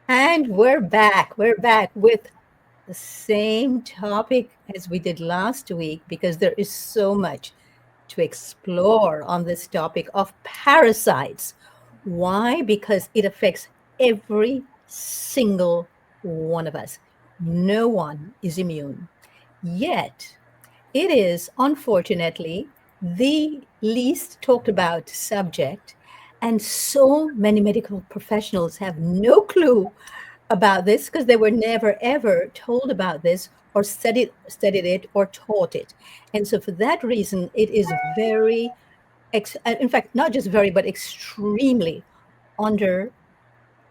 And we're back. We're back with the same topic as we did last week because there is so much to explore on this topic of parasites. Why? Because it affects every single one of us. No one is immune. Yet, it is, unfortunately, the least talked about subject, and so many medical professionals have no clue about this because they were never ever told about this or studied it or taught it. And so, for that reason, it is very, in fact, not just very, but extremely under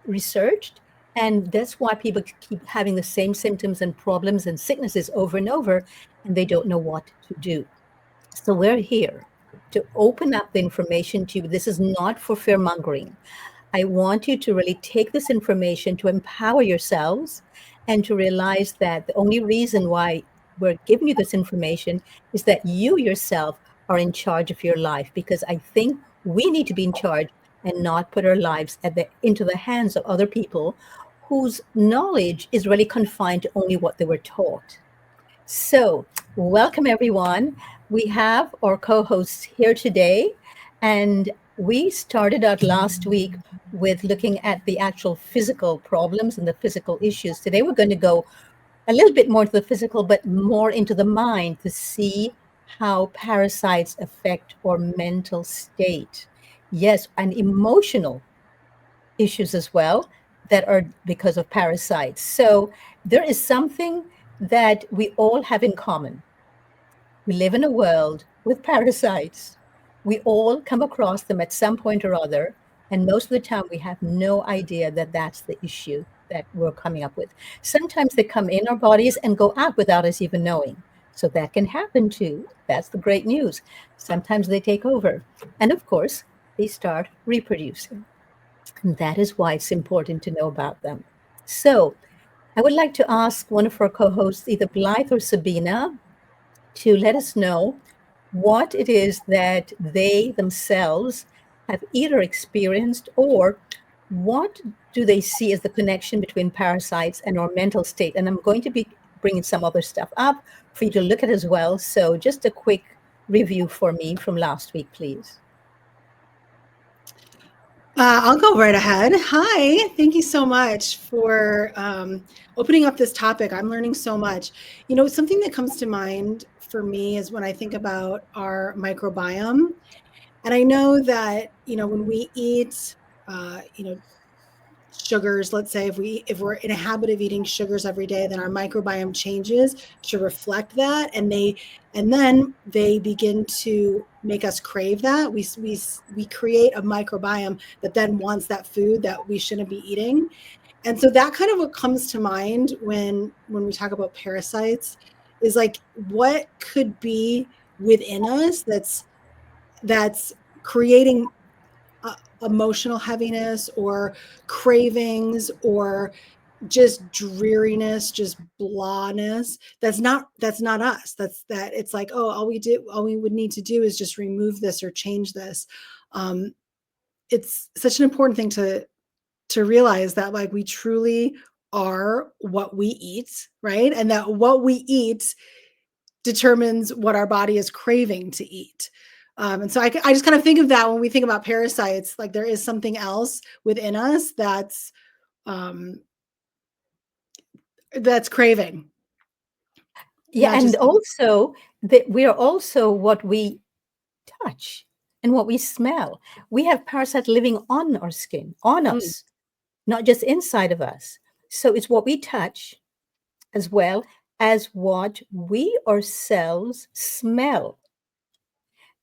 researched. And that's why people keep having the same symptoms and problems and sicknesses over and over, and they don't know what to do. So we're here to open up the information to you. This is not for fear mongering. I want you to really take this information to empower yourselves and to realize that the only reason why we're giving you this information is that you yourself are in charge of your life, because I think we need to be in charge and not put our lives into the hands of other people whose knowledge is really confined to only what they were taught. So, welcome everyone. We have our co hosts here today, and we started out last week with looking at the actual physical problems and the physical issues. Today, we're going to go a little bit more to the physical, but more into the mind to see how parasites affect our mental state. Yes, and emotional issues as well that are because of parasites. So, there is something that we all have in common. We live in a world with parasites. We all come across them at some point or other, and most of the time we have no idea that that's the issue that we're coming up with. Sometimes they come in our bodies and go out without us even knowing. So that can happen too. That's the great news. Sometimes they take over. And of course, they start reproducing. And that is why it's important to know about them. So I would like to ask one of our co hosts, either Blythe or Sabina, to let us know what it is that they themselves have either experienced, or what do they see as the connection between parasites and our mental state. And I'm going to be bringing some other stuff up for you to look at as well. So just a quick review for me from last week, please. I'll go right ahead. Hi, thank you so much for opening up this topic. I'm learning so much. Something that comes to mind for me is when I think about our microbiome. And I know that, when we eat, sugars, let's say if we're in a habit of eating sugars every day, then our microbiome changes to reflect that, and then they begin to make us crave that. We create a microbiome that then wants that food that we shouldn't be eating. And so that kind of what comes to mind when we talk about parasites is like what could be within us that's creating emotional heaviness or cravings or just dreariness, just blahness. That's not us. That it's like, oh, all we would need to do is just remove this or change this. um it's such an important thing to realize that, like, we truly are what we eat, right? And that what we eat determines what our body is craving to eat. And so I just kind of think of that when we think about parasites, like there is something else within us um, that's craving, Yeah, not and just eat. also that we are also what we touch and what we smell. We have parasites living on our skin, on Mm. us, not just inside of us. So it's what we touch as well as what we ourselves smell.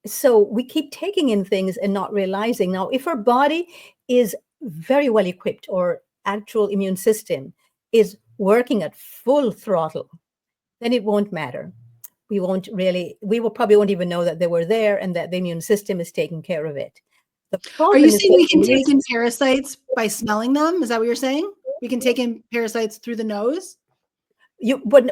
So we keep taking in things and not realizing. Now, if our body is very well equipped, or actual immune system is working at full throttle, then it won't matter. We will probably won't even know that they were there and that the immune system is taking care of it. The Are you problem is saying that we can when take in parasites by smelling them? Is that what you're saying? We can take in parasites through the nose? when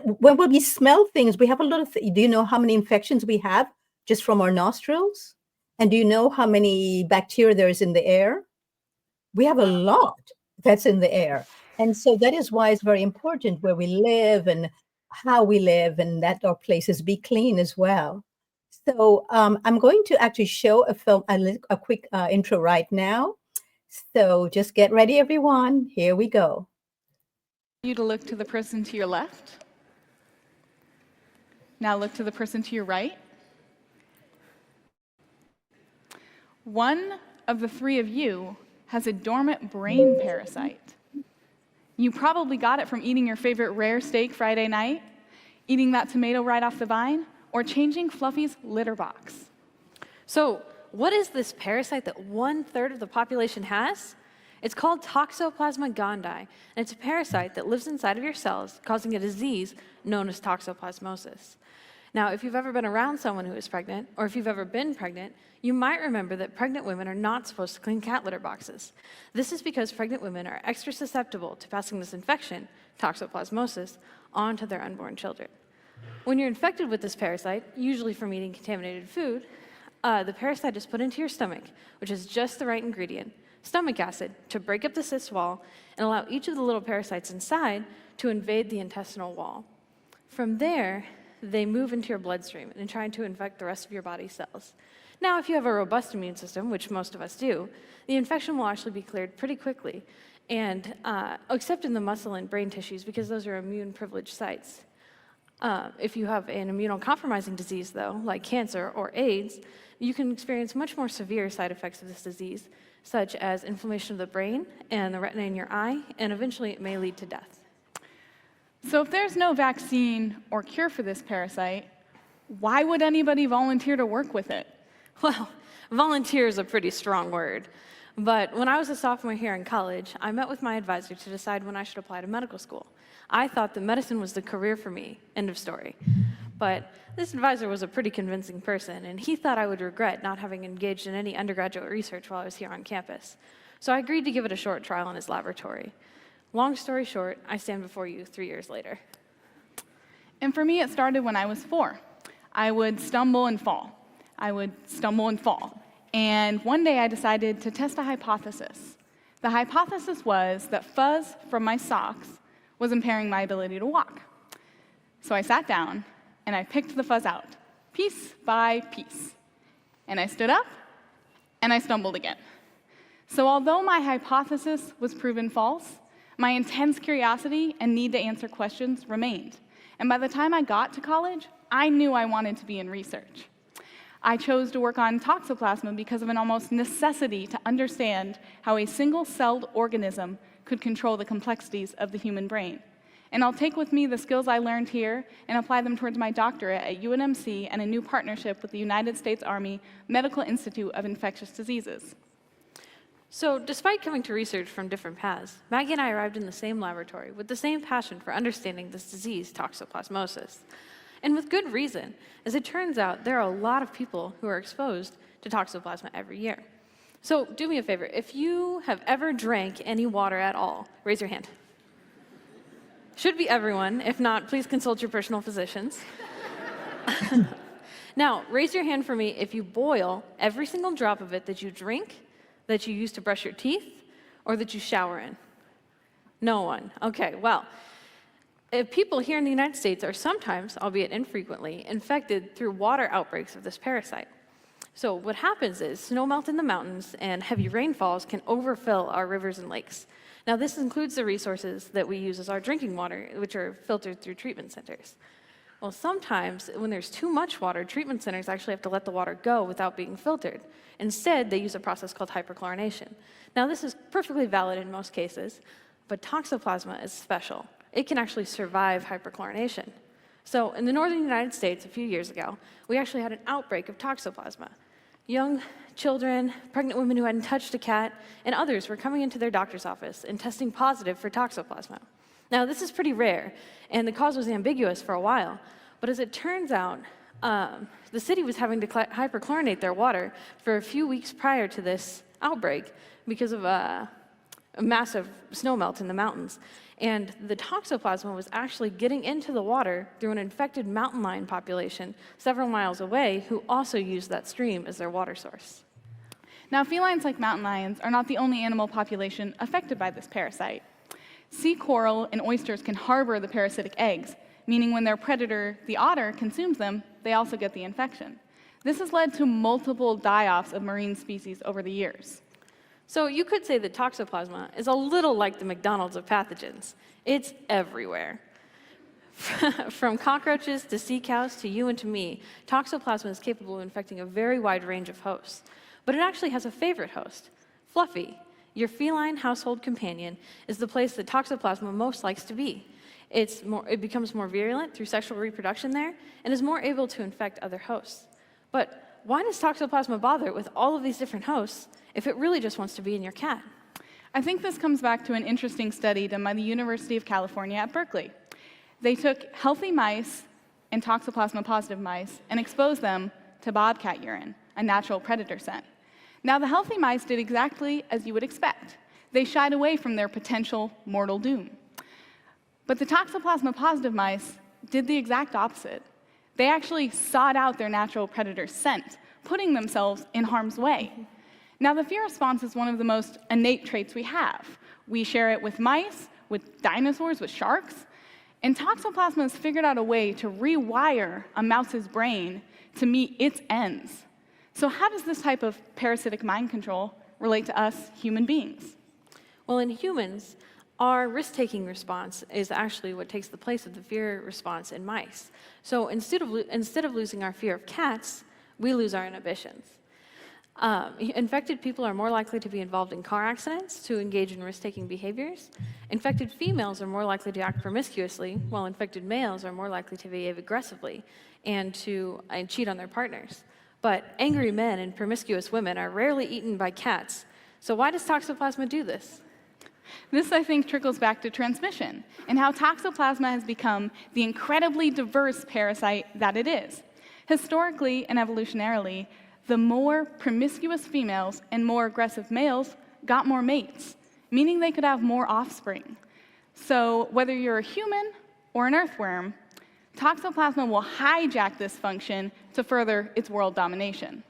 we smell things, we have a lot of. Do you know how many infections we have just from our nostrils? And do you know how many bacteria there is in the air? We have a lot that's in the air. And so that is why it's very important where we live and how we live, and that our places be clean as well. So I'm going to actually show a film, a quick intro right now. So just get ready, everyone. Here we go. You to look to the person to your left. Now look to the person to your right. One of the three of you has a dormant brain parasite. You probably got it from eating your favorite rare steak Friday night, eating that tomato right off the vine, or changing Fluffy's litter box. So, what is this parasite that 1/3 of the population has? It's called Toxoplasma gondii, and it's a parasite that lives inside of your cells, causing a disease known as toxoplasmosis. Now, if you've ever been around someone who is pregnant, or if you've ever been pregnant, you might remember that pregnant women are not supposed to clean cat litter boxes. This is because pregnant women are extra susceptible to passing this infection, toxoplasmosis, on to their unborn children. When you're infected with this parasite, usually from eating contaminated food, the parasite is put into your stomach, which is just the right ingredient, stomach acid, to break up the cyst wall and allow each of the little parasites inside to invade the intestinal wall. From there, they move into your bloodstream and try to infect the rest of your body's cells. Now, if you have a robust immune system, which most of us do, the infection will actually be cleared pretty quickly, and except in the muscle and brain tissues, because those are immune-privileged sites. If you have an immunocompromising disease, though, like cancer or AIDS, you can experience much more severe side effects of this disease, such as inflammation of the brain and the retina in your eye, and eventually it may lead to death. So if there's no vaccine or cure for this parasite, why would anybody volunteer to work with it? Well, volunteer is a pretty strong word. But when I was a sophomore here in college, I met with my advisor to decide when I should apply to medical school. I thought that medicine was the career for me, end of story. But this advisor was a pretty convincing person, and he thought I would regret not having engaged in any undergraduate research while I was here on campus. So I agreed to give it a short trial in his laboratory. Long story short, I stand before you 3 years later. And for me, it started when I was 4. I would stumble and fall. I would stumble and fall. And one day I decided to test a hypothesis. The hypothesis was that fuzz from my socks was impairing my ability to walk. So I sat down and I picked the fuzz out, piece by piece. And I stood up and I stumbled again. So although my hypothesis was proven false, my intense curiosity and need to answer questions remained. And by the time I got to college, I knew I wanted to be in research. I chose to work on toxoplasma because of an almost necessity to understand how a single-celled organism could control the complexities of the human brain. And I'll take with me the skills I learned here and apply them towards my doctorate at UNMC and a new partnership with the United States Army Medical Institute of Infectious Diseases. So, despite coming to research from different paths, Maggie and I arrived in the same laboratory with the same passion for understanding this disease, toxoplasmosis. And with good reason, as it turns out, there are a lot of people who are exposed to toxoplasma every year. So, do me a favor, if you have ever drank any water at all, raise your hand. Should be everyone. If not, please consult your personal physicians. Now, raise your hand for me if you boil every single drop of it that you drink, that you use to brush your teeth, or that you shower in. No one. Okay, well, people here in the United States are sometimes, albeit infrequently, infected through water outbreaks of this parasite. So what happens is snow melt in the mountains and heavy rainfalls can overfill our rivers and lakes. Now this includes the resources that we use as our drinking water, which are filtered through treatment centers. Well, sometimes when there's too much water, treatment centers actually have to let the water go without being filtered. Instead, they use a process called hyperchlorination. Now this is perfectly valid in most cases, but toxoplasma is special. It can actually survive hyperchlorination. So in the northern United States a few years ago, we actually had an outbreak of toxoplasma. Young children, pregnant women who hadn't touched a cat, and others were coming into their doctor's office and testing positive for toxoplasma. Now this is pretty rare, and the cause was ambiguous for a while, but as it turns out, the city was having to hyperchlorinate their water for a few weeks prior to this outbreak because of a massive snowmelt in the mountains. And the toxoplasma was actually getting into the water through an infected mountain lion population several miles away who also used that stream as their water source. Now, felines like mountain lions are not the only animal population affected by this parasite. Sea coral and oysters can harbor the parasitic eggs, meaning when their predator, the otter, consumes them, they also get the infection. This has led to multiple die-offs of marine species over the years. So you could say that Toxoplasma is a little like the McDonald's of pathogens. It's everywhere. From cockroaches to sea cows to you and to me, Toxoplasma is capable of infecting a very wide range of hosts. But it actually has a favorite host. Fluffy, your feline household companion, is the place that Toxoplasma most likes to be. It becomes more virulent through sexual reproduction there and is more able to infect other hosts. But why does Toxoplasma bother with all of these different hosts if it really just wants to be in your cat? I think this comes back to an interesting study done by the University of California at Berkeley. They took healthy mice and Toxoplasma-positive mice and exposed them to bobcat urine, a natural predator scent. Now, the healthy mice did exactly as you would expect. They shied away from their potential mortal doom. But the Toxoplasma-positive mice did the exact opposite. They actually sought out their natural predator scent, putting themselves in harm's way. Now, the fear response is one of the most innate traits we have. We share it with mice, with dinosaurs, with sharks. And Toxoplasma has figured out a way to rewire a mouse's brain to meet its ends. So how does this type of parasitic mind control relate to us human beings? Well, in humans, our risk-taking response is actually what takes the place of the fear response in mice. So instead of losing our fear of cats, we lose our inhibitions. Infected people are more likely to be involved in car accidents, to engage in risk-taking behaviors. Infected females are more likely to act promiscuously, while infected males are more likely to behave aggressively and cheat on their partners. But angry men and promiscuous women are rarely eaten by cats. So why does Toxoplasma do this? This, I think, trickles back to transmission and how Toxoplasma has become the incredibly diverse parasite that it is. Historically and evolutionarily, the more promiscuous females and more aggressive males got more mates, meaning they could have more offspring. So whether you're a human or an earthworm, Toxoplasma will hijack this function to further its world domination.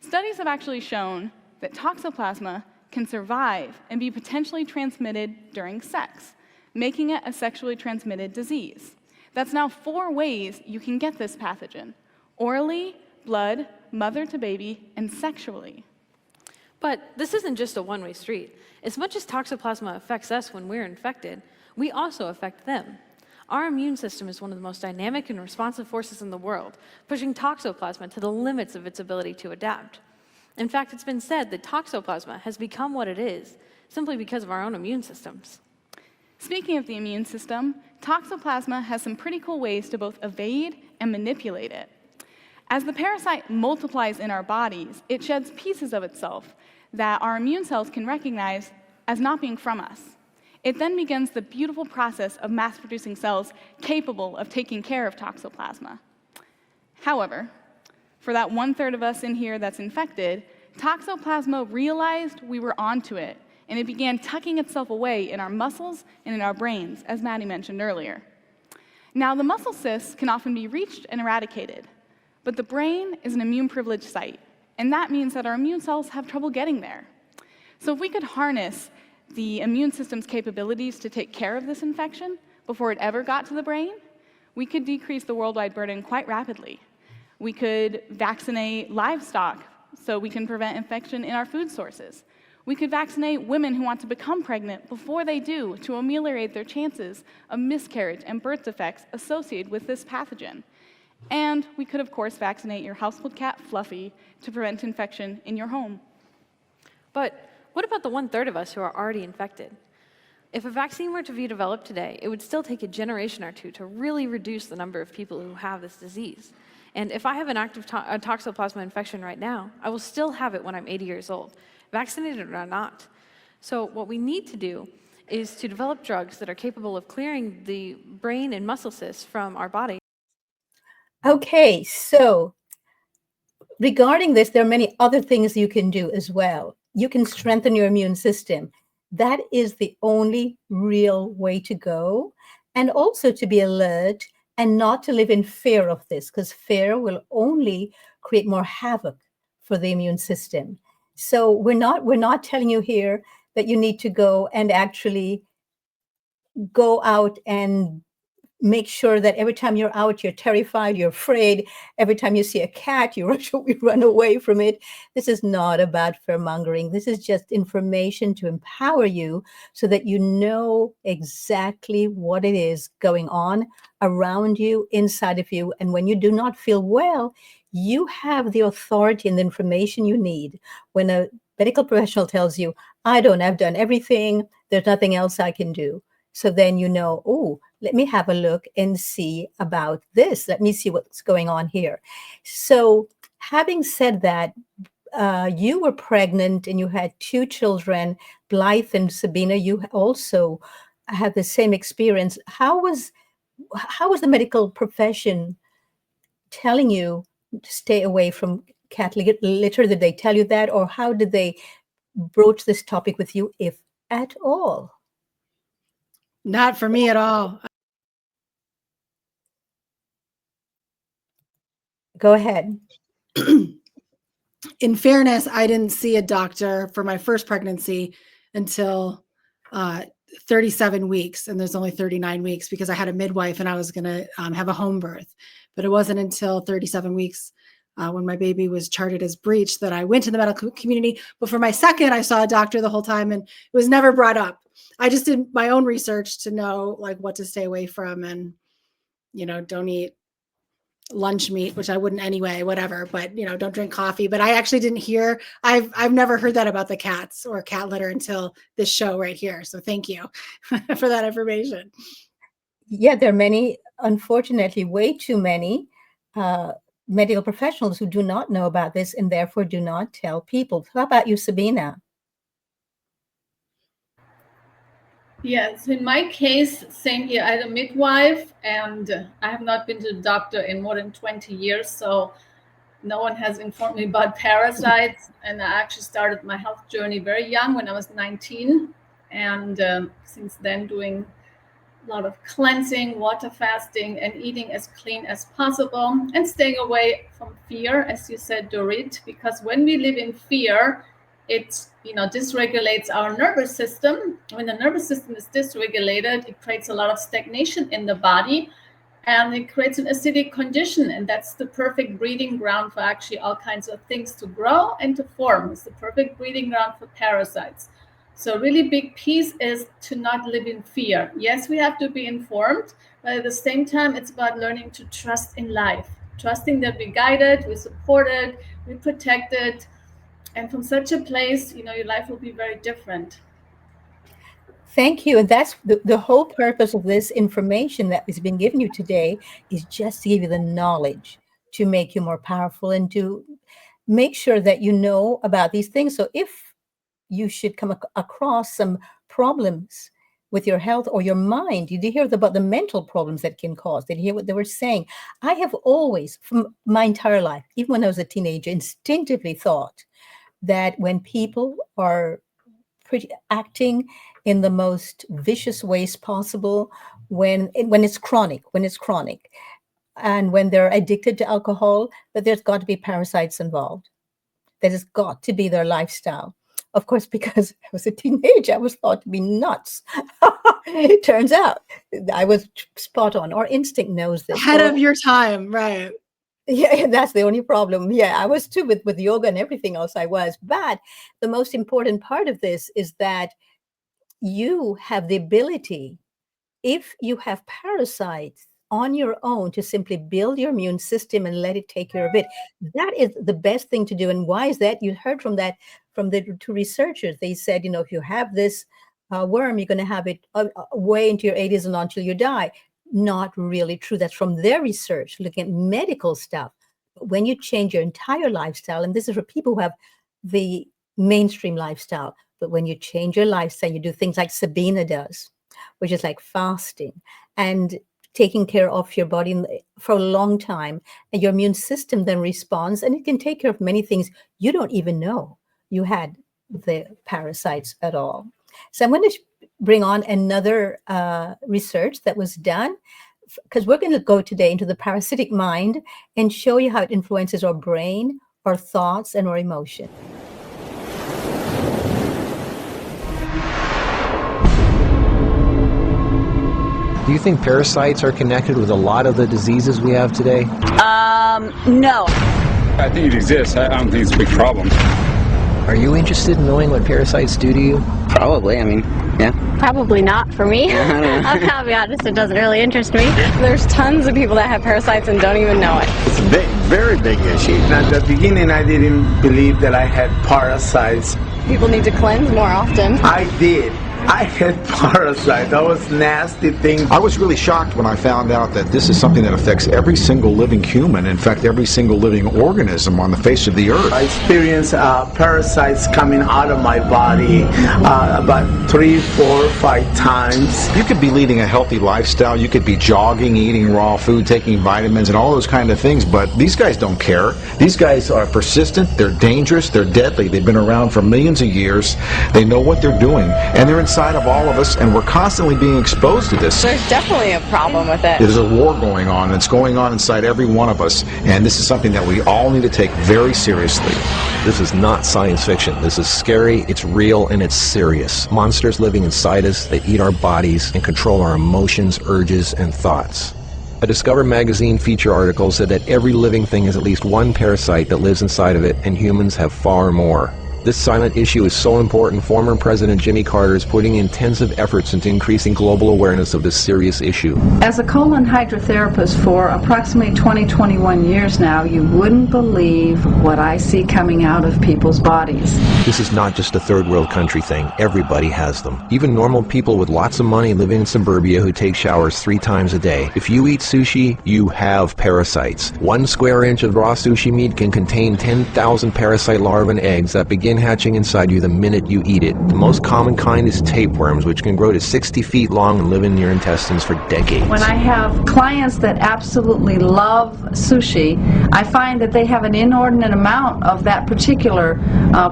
Studies have actually shown that Toxoplasma can survive and be potentially transmitted during sex, making it a sexually transmitted disease. That's now 4 ways you can get this pathogen: orally, blood, mother to baby, and sexually. But this isn't just a one-way street. As much as Toxoplasma affects us when we're infected, we also affect them. Our immune system is one of the most dynamic and responsive forces in the world, pushing Toxoplasma to the limits of its ability to adapt. In fact, it's been said that Toxoplasma has become what it is simply because of our own immune systems. Speaking of the immune system, Toxoplasma has some pretty cool ways to both evade and manipulate it. As the parasite multiplies in our bodies, it sheds pieces of itself that our immune cells can recognize as not being from us. It then begins the beautiful process of mass-producing cells capable of taking care of Toxoplasma. However, for that 1/3 of us in here that's infected, Toxoplasma realized we were onto it, and it began tucking itself away in our muscles and in our brains, as Maddie mentioned earlier. Now, the muscle cysts can often be reached and eradicated, but the brain is an immune-privileged site, and that means that our immune cells have trouble getting there. So if we could harness the immune system's capabilities to take care of this infection before it ever got to the brain, we could decrease the worldwide burden quite rapidly. We could vaccinate livestock so we can prevent infection in our food sources. We could vaccinate women who want to become pregnant before they do to ameliorate their chances of miscarriage and birth defects associated with this pathogen. And we could, of course, vaccinate your household cat, Fluffy, to prevent infection in your home. But what about the 1/3 of us who are already infected? If a vaccine were to be developed today, it would still take a generation or 2 to really reduce the number of people who have this disease. And if I have an active Toxoplasma infection right now, I will still have it when I'm 80 years old, vaccinated or not. So what we need to do is to develop drugs that are capable of clearing the brain and muscle cysts from our body. Okay, so regarding this, there are many other things you can do as well. You can strengthen your immune system. That is the only real way to go. And also to be alert and not to live in fear of this, because fear will only create more havoc for the immune system. So we're not telling you here that you need to go and actually go out and make sure that every time you're out, you're terrified, you're afraid. Every time you see a cat, you run away from it. This is not about fear-mongering. This is just information to empower you so that you know exactly what it is going on around you, inside of you. And when you do not feel well, you have the authority and the information you need. When a medical professional tells you, I've done everything, there's nothing else I can do. So then you know, oh, let me have a look and see about this. Let me see what's going on here. So having said that, you were pregnant and you had 2 children, Blythe and Sabina. You also had the same experience. How was the medical profession telling you to stay away from cat litter? Did they tell you that, or how did they broach this topic with you, if at all? Not for me at all. Go ahead. In fairness, I didn't see a doctor for my first pregnancy until 37 weeks, and there's only 39 weeks because I had a midwife and I was going to have a home birth. But it wasn't until 37 weeks when my baby was charted as breech that I went to the medical community. But for my second, I saw a doctor the whole time and it was never brought up. I just did my own research to know like what to stay away from and, don't eat lunch meat, which I wouldn't anyway, whatever, but don't drink coffee. But I actually didn't hear, I've never heard that about the cats or cat litter until this show right here. So thank you for that information. Yeah, there are many, unfortunately, way too many medical professionals who do not know about this and therefore do not tell people. How about you, Sabina? Yes, in my case, same here. I had a midwife and I have not been to the doctor in more than 20 years. So no one has informed me about parasites. And I actually started my health journey very young when I was 19. And since then, doing a lot of cleansing, water fasting, and eating as clean as possible and staying away from fear, as you said, Dorit, because when we live in fear, it dysregulates our nervous system. When the nervous system is dysregulated, it creates a lot of stagnation in the body and it creates an acidic condition. And that's the perfect breeding ground for actually all kinds of things to grow and to form. It's the perfect breeding ground for parasites. So a really big piece is to not live in fear. Yes, we have to be informed, but at the same time, it's about learning to trust in life, trusting that we're guided, we're supported, we're protected. And from such a place, your life will be very different. Thank you. And that's the whole purpose of this information that is being given you today, is just to give you the knowledge to make you more powerful and to make sure that you know about these things. So if you should come across some problems with your health or your mind, you hear about the mental problems that can cause. Did you hear what they were saying? I have always, from my entire life, even when I was a teenager, instinctively thought that when people are acting in the most vicious ways possible, when it's chronic, and when they're addicted to alcohol, that there's got to be parasites involved. That has got to be their lifestyle. Of course, because I was a teenager, I was thought to be nuts. It turns out I was spot on. Our instinct knows this. Ahead of your time, right? Yeah, that's the only problem. Yeah, I was too with yoga and everything else I was. But the most important part of this is that you have the ability, if you have parasites on your own, to simply build your immune system and let it take care of it. That is the best thing to do. And why is that? You heard from the 2 researchers. They said, if you have this worm, you're going to have it way into your 80s and until you die. Not really true. That's from their research, looking at medical stuff. But when you change your entire lifestyle, and this is for people who have the mainstream lifestyle, but when you change your lifestyle, you do things like Sabina does, which is like fasting and taking care of your body for a long time, and your immune system then responds, and it can take care of many things you don't even know you had the parasites at all. So I'm going to bring on another research that was done, because we're going to go today into the parasitic mind and show you how it influences our brain, our thoughts, and our emotion. Do you think parasites are connected with a lot of the diseases we have today? No. I think it exists. I don't think it's a big problem. Are you interested in knowing what parasites do to you? Probably, yeah. Probably not for me. I'll be honest, it doesn't really interest me. There's tons of people that have parasites and don't even know it. It's a very big issue. At the beginning, I didn't believe that I had parasites. People need to cleanse more often. I did. I had parasites. That was nasty thing. I was really shocked when I found out that this is something that affects every single living human, in fact, every single living organism on the face of the earth. I experienced parasites coming out of my body about 3, 4, 5 times. You could be leading a healthy lifestyle. You could be jogging, eating raw food, taking vitamins, and all those kind of things, but these guys don't care. These guys are persistent, they're dangerous, they're deadly. They've been around for millions of years. They know what they're doing, and they're inside of all of us, and we're constantly being exposed to this. There's definitely a problem with it. There's a war going on. It's going on inside every one of us, and this is something that we all need to take very seriously. This is not science fiction. This is scary, it's real, and it's serious. Monsters living inside us that eat our bodies and control our emotions, urges, and thoughts. A Discover magazine feature article said that every living thing has at least one parasite that lives inside of it, and humans have far more. This silent issue is so important, former President Jimmy Carter is putting intensive efforts into increasing global awareness of this serious issue. As a colon hydrotherapist for approximately 21 years now, you wouldn't believe what I see coming out of people's bodies. This is not just a third world country thing. Everybody has them. Even normal people with lots of money living in suburbia who take showers 3 times a day. If you eat sushi, you have parasites. 1 square inch of raw sushi meat can contain 10,000 parasite larvae and eggs that begin hatching inside you the minute you eat it. The most common kind is tapeworms, which can grow to 60 feet long and live in your intestines for decades. When I have clients that absolutely love sushi, I find that they have an inordinate amount of that particular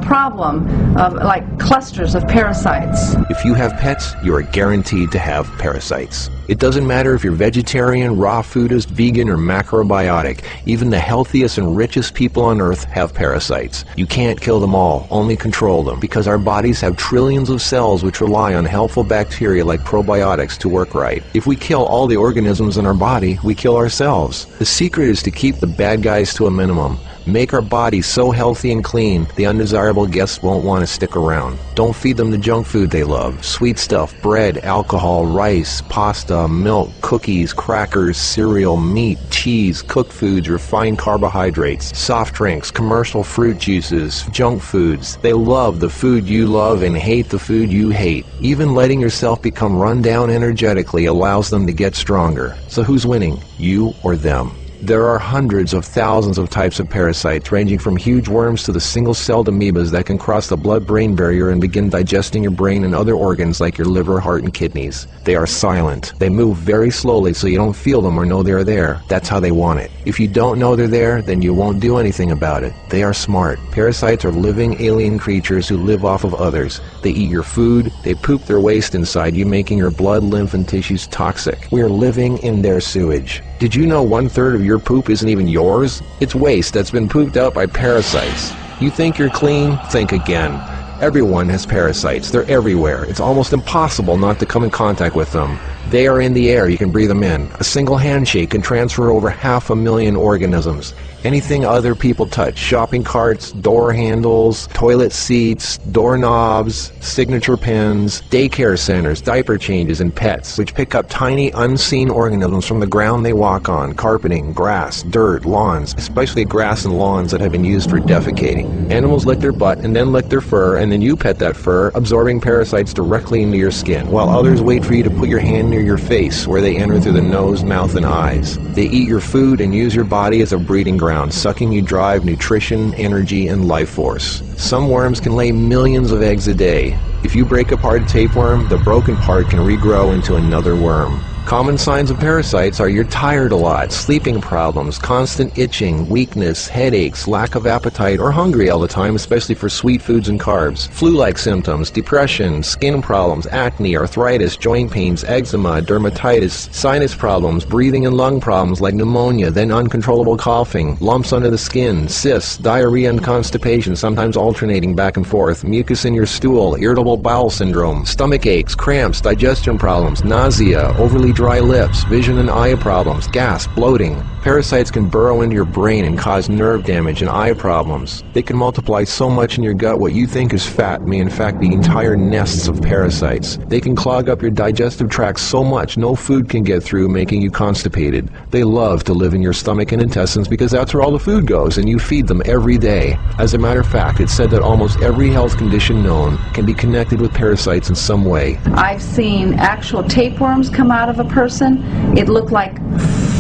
problem of like clusters of parasites. If you have pets, you are guaranteed to have parasites. It doesn't matter if you're vegetarian, raw foodist, vegan, or macrobiotic. Even the healthiest and richest people on earth have parasites. You can't kill them all, only control them, because our bodies have trillions of cells which rely on helpful bacteria like probiotics to work right. If we kill all the organisms in our body, we kill ourselves. The secret is to keep the bad guys to a minimum. Make our bodies so healthy and clean, the undesirable guests won't want to stick around. Don't feed them the junk food they love. Sweet stuff, bread, alcohol, rice, pasta, milk, cookies, crackers, cereal, meat, cheese, cooked foods, refined carbohydrates, soft drinks, commercial fruit juices, junk foods. They love the food you love and hate the food you hate. Even letting yourself become run down energetically allows them to get stronger. So who's winning, you or them? There are hundreds of thousands of types of parasites, ranging from huge worms to the single-celled amoebas that can cross the blood-brain barrier and begin digesting your brain and other organs like your liver, heart, and kidneys. They are silent. They move very slowly so you don't feel them or know they're there. That's how they want it. If you don't know they're there, then you won't do anything about it. They are smart. Parasites are living alien creatures who live off of others. They eat your food. They poop their waste inside you, making your blood, lymph, and tissues toxic. We are living in their sewage. Did you know 1/3 of your poop isn't even yours? It's waste that's been pooped out by parasites. You think you're clean? Think again. Everyone has parasites. They're everywhere. It's almost impossible not to come in contact with them. They are in the air. You can breathe them in. A single handshake can transfer over 500,000 organisms. Anything other people touch, shopping carts, door handles, toilet seats, doorknobs, signature pens, daycare centers, diaper changes, and pets, which pick up tiny unseen organisms from the ground they walk on, carpeting, grass, dirt, lawns, especially grass and lawns that have been used for defecating. Animals lick their butt and then lick their fur, and then you pet that fur, absorbing parasites directly into your skin, while others wait for you to put your hand near your face, where they enter through the nose, mouth, and eyes. They eat your food and use your body as a breeding ground, sucking you dry of nutrition, energy, and life force. Some worms can lay millions of eggs a day. If you break apart a tapeworm, the broken part can regrow into another worm. Common signs of parasites are you're tired a lot, sleeping problems, constant itching, weakness, headaches, lack of appetite, or hungry all the time, especially for sweet foods and carbs, flu-like symptoms, depression, skin problems, acne, arthritis, joint pains, eczema, dermatitis, sinus problems, breathing and lung problems like pneumonia, then uncontrollable coughing, lumps under the skin, cysts, diarrhea and constipation, sometimes alternating back and forth, mucus in your stool, irritable irritable bowel syndrome, stomach aches, cramps, digestion problems, nausea, overly dry lips, vision and eye problems, gas, bloating. Parasites can burrow into your brain and cause nerve damage and eye problems. They can multiply so much in your gut what you think is fat may in fact be entire nests of parasites. They can clog up your digestive tract so much no food can get through, making you constipated. They love to live in your stomach and intestines because that's where all the food goes, and you feed them every day. As a matter of fact, it's said that almost every health condition known can be connected with parasites in some way. I've seen actual tapeworms come out of a person. It looked like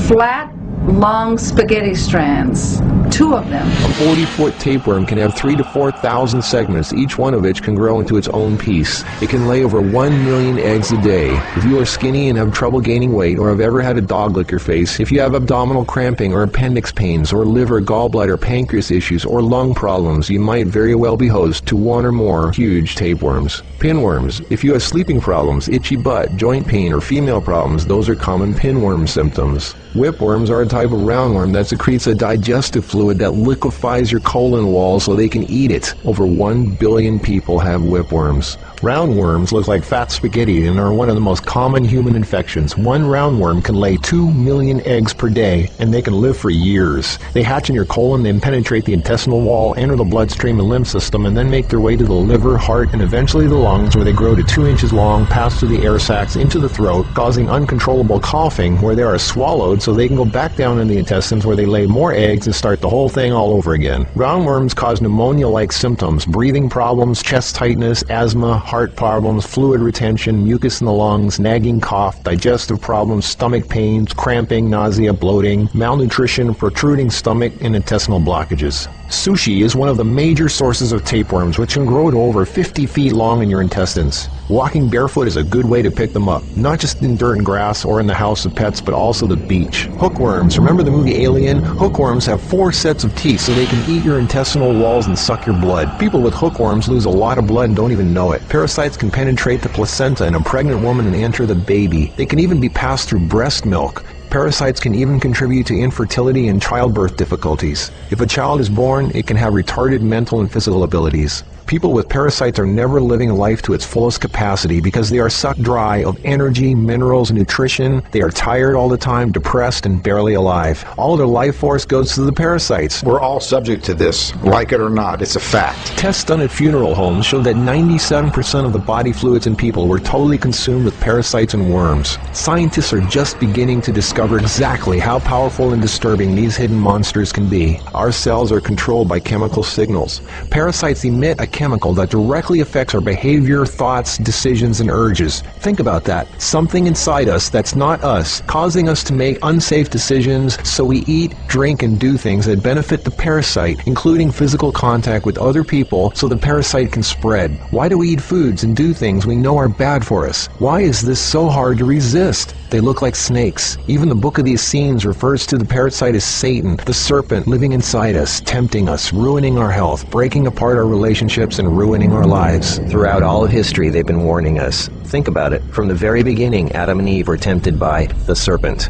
flat, long spaghetti strands. 2 of them. A 40-foot tapeworm can have 3,000 to 4,000 segments, each one of which can grow into its own piece. It can lay over 1 million eggs a day. If you are skinny and have trouble gaining weight, or have ever had a dog lick your face, if you have abdominal cramping or appendix pains, or liver, gallbladder, pancreas issues, or lung problems, you might very well be host to 1 or more huge tapeworms. Pinworms. If you have sleeping problems, itchy butt, joint pain, or female problems, those are common pinworm symptoms. Whipworms are a type of roundworm that secretes a digestive fluid that liquefies your colon wall so they can eat it. Over 1 billion people have whipworms. Roundworms look like fat spaghetti and are one of the most common human infections. One roundworm can lay 2 million eggs per day, and they can live for years. They hatch in your colon, then penetrate the intestinal wall, enter the bloodstream and lymph system, and then make their way to the liver, heart, and eventually the lungs, where they grow to 2 inches long, pass through the air sacs into the throat, causing uncontrollable coughing, where they are swallowed so they can go back down in the intestines, where they lay more eggs and start the whole thing all over again. Roundworms cause pneumonia-like symptoms, breathing problems, chest tightness, asthma, heart problems, fluid retention, mucus in the lungs, nagging cough, digestive problems, stomach pains, cramping, nausea, bloating, malnutrition, protruding stomach, and intestinal blockages. Sushi is one of the major sources of tapeworms, which can grow to over 50 feet long in your intestines. Walking barefoot is a good way to pick them up, not just in dirt and grass or in the house of pets, but also the beach. Hookworms. Remember the movie Alien? Hookworms have 4 sets of teeth so they can eat your intestinal walls and suck your blood. People with hookworms lose a lot of blood and don't even know it. Parasites can penetrate the placenta in a pregnant woman and enter the baby. They can even be passed through breast milk. Parasites can even contribute to infertility and childbirth difficulties. If a child is born, it can have retarded mental and physical abilities. People with parasites are never living life to its fullest capacity because they are sucked dry of energy, minerals, and nutrition. They are tired all the time, depressed, and barely alive. All of their life force goes to the parasites. We're all subject to this, like it or not. It's a fact. Tests done at funeral homes show that 97% of the body fluids in people were totally consumed with parasites and worms. Scientists are just beginning to discover exactly how powerful and disturbing these hidden monsters can be. Our cells are controlled by chemical signals. Parasites emit a chemical that directly affects our behavior, thoughts, decisions, and urges. Think about that. Something inside us that's not us, causing us to make unsafe decisions, so we eat, drink, and do things that benefit the parasite, including physical contact with other people so the parasite can spread. Why do we eat foods and do things we know are bad for us? Why is this so hard to resist? They look like snakes. Even the Book of the Essenes refers to the parasite as Satan, the serpent living inside us, tempting us, ruining our health, breaking apart our relationships, and ruining our lives. Throughout all of history, they've been warning us. Think about it. From the very beginning, Adam and Eve were tempted by the serpent.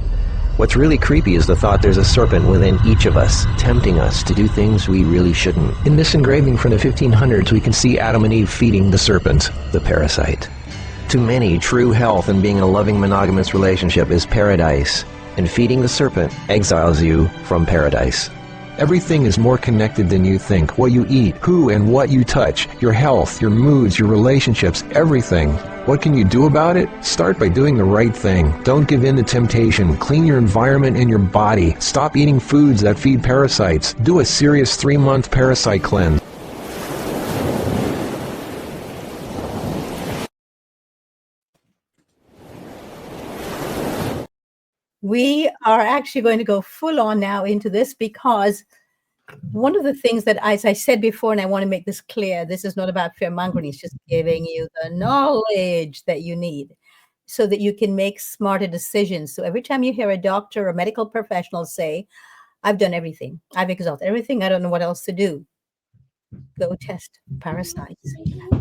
What's really creepy is the thought there's a serpent within each of us, tempting us to do things we really shouldn't. In this engraving from the 1500s, we can see Adam and Eve feeding the serpent, the parasite. To many, true health and being in a loving monogamous relationship is paradise, and feeding the serpent exiles you from paradise. Everything is more connected than you think. What you eat, who and what you touch, your health, your moods, your relationships, everything. What can you do about it? Start by doing the right thing. Don't give in to temptation. Clean your environment and your body. Stop eating foods that feed parasites. Do a serious 3-month parasite cleanse. We are actually going to go full on now into this because one of the things that, as I said before, and I want to make this clear, this is not about fear-mongering, it's just giving you the knowledge that you need so that you can make smarter decisions. So every time you hear a doctor or medical professional say, I've done everything, I've exhausted everything, I don't know what else to do, go test parasites.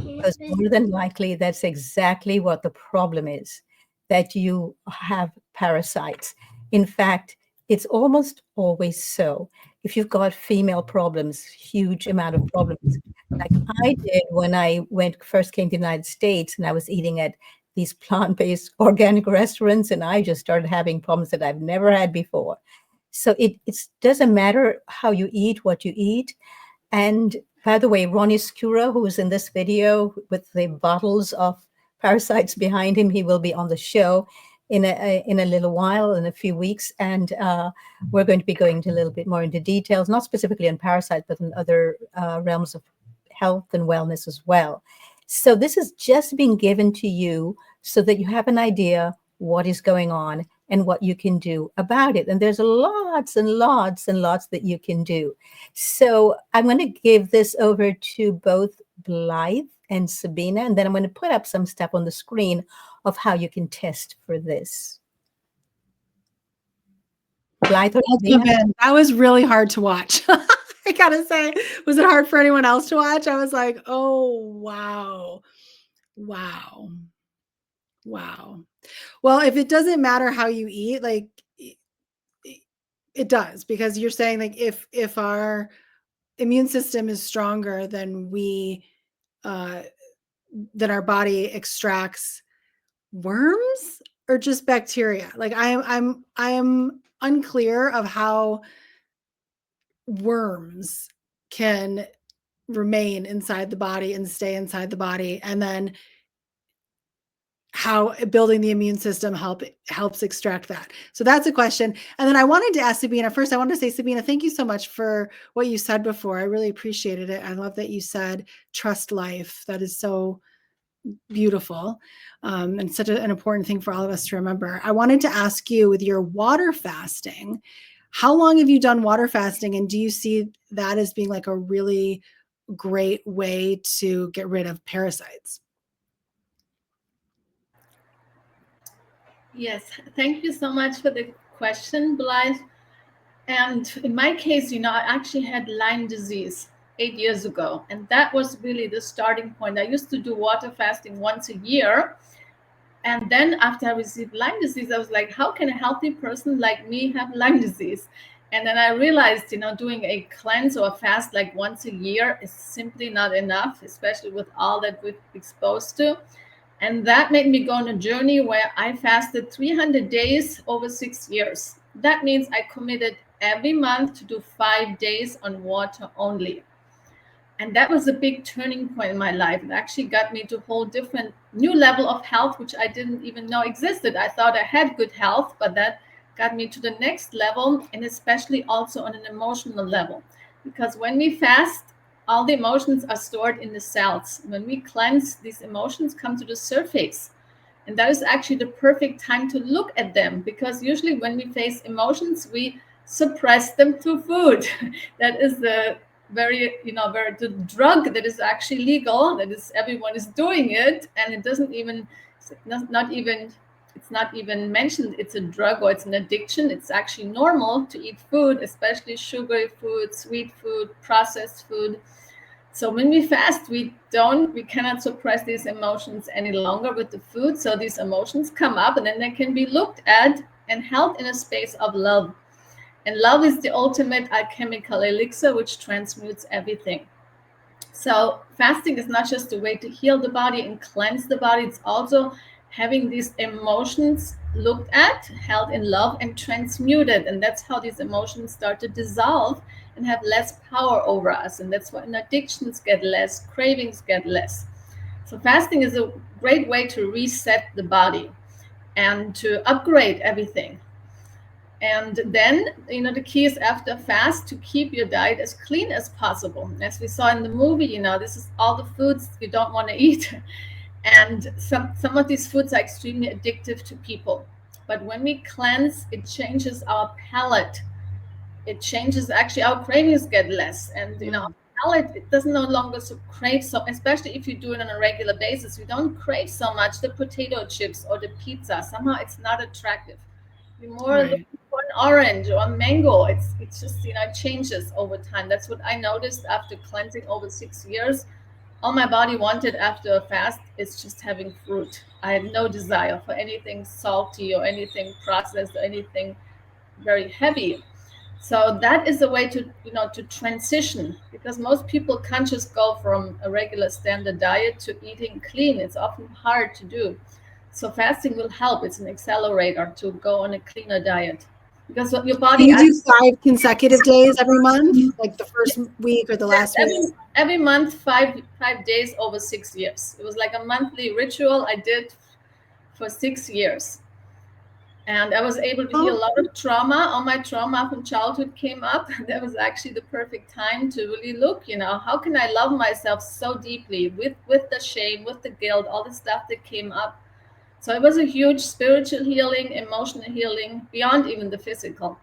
Because more than likely, that's exactly what the problem is, that you have parasites. In fact, it's almost always so. If you've got female problems, huge amount of problems, like I did when I first came to the United States, and I was eating at these plant-based organic restaurants, and I just started having problems that I've never had before. So it doesn't matter how you eat, what you eat. And by the way, Ronnie Skura, who is in this video with the bottles of parasites behind him, he will be on the show in a little while, in a few weeks. And we're going to be going a little bit more into details, not specifically on parasites, but in other realms of health and wellness as well. So this is just being given to you so that you have an idea what is going on and what you can do about it. And there's lots and lots and lots that you can do. So I'm going to give this over to both Blythe and Sabina, and then I'm going to put up some stuff on the screen of how you can test for this. Blythe or Sabina? That was really hard to watch. I gotta say, was it hard for anyone else to watch? I was like, oh, wow. Wow. Well, if it doesn't matter how you eat, like it does, because you're saying like if our immune system is stronger, then then our body extracts worms or just bacteria. Like I am unclear of how worms can remain inside the body and stay inside the body, and then how building the immune system helps extract that. So that's a question. And then I wanted to ask Sabina first. I wanted to say, Sabina, thank you so much for what you said before. I really appreciated it. I love that you said trust life. That is so beautiful, and such an important thing for all of us to remember. I wanted to ask you, with your water fasting, how long have you done water fasting, and do you see that as being like a really great way to get rid of parasites? Yes, thank you so much for the question, Blythe. And in my case, I actually had Lyme disease 8 years ago, and that was really the starting point. I used to do water fasting once a year, and then after I received Lyme disease, I was like, how can a healthy person like me have Lyme disease? And then I realized, doing a cleanse or a fast like once a year is simply not enough, especially with all that we're exposed to. And that made me go on a journey where I fasted 300 days over 6 years. That means I committed every month to do 5 days on water only. And that was a big turning point in my life. It actually got me to a whole different new level of health, which I didn't even know existed. I thought I had good health, but that got me to the next level, and especially also on an emotional level. Because when we fast, all the emotions are stored in the cells. When we cleanse, these emotions come to the surface. And that is actually the perfect time to look at them, because usually when we face emotions, we suppress them through food. That is the the drug that is actually legal, that is, everyone is doing it, and it doesn't even, it's not even mentioned it's a drug or it's an addiction. It's actually normal to eat food, especially sugary food, sweet food, processed food. So when we fast, we cannot suppress these emotions any longer with the food. So these emotions come up, and then they can be looked at and held in a space of love. And love is the ultimate alchemical elixir, which transmutes everything. So fasting is not just a way to heal the body and cleanse the body. It's also having these emotions looked at, held in love, and transmuted. And that's how these emotions start to dissolve and have less power over us. And that's when addictions get less, cravings get less. So fasting is a great way to reset the body and to upgrade everything. And then, the key is after fast to keep your diet as clean as possible. As we saw in the movie, this is all the foods you don't want to eat. And some of these foods are extremely addictive to people. But when we cleanse, it changes our palate. It changes, actually, our cravings get less. And, our palate, it doesn't no longer crave so, especially if you do it on a regular basis, you don't crave so much the potato chips or the pizza. Somehow it's not attractive. You're more looking for an orange or a mango. It's just, it changes over time. That's what I noticed after cleansing over 6 years. All my body wanted after a fast is just having fruit. I had no desire for anything salty or anything processed or anything very heavy. So that is the way to, to transition, because most people can't just go from a regular standard diet to eating clean. It's often hard to do. So fasting will help. It's an accelerator to go on a cleaner diet, because your body. Do you do 5 consecutive days every month, like the first week or the last week? Every month, 5 days over 6 years. It was like a monthly ritual I did for 6 years. And I was able to heal a lot of trauma. All my trauma from childhood came up. That was actually the perfect time to really look, how can I love myself so deeply with the shame, with the guilt, all the stuff that came up. So it was a huge spiritual healing, emotional healing, beyond even the physical.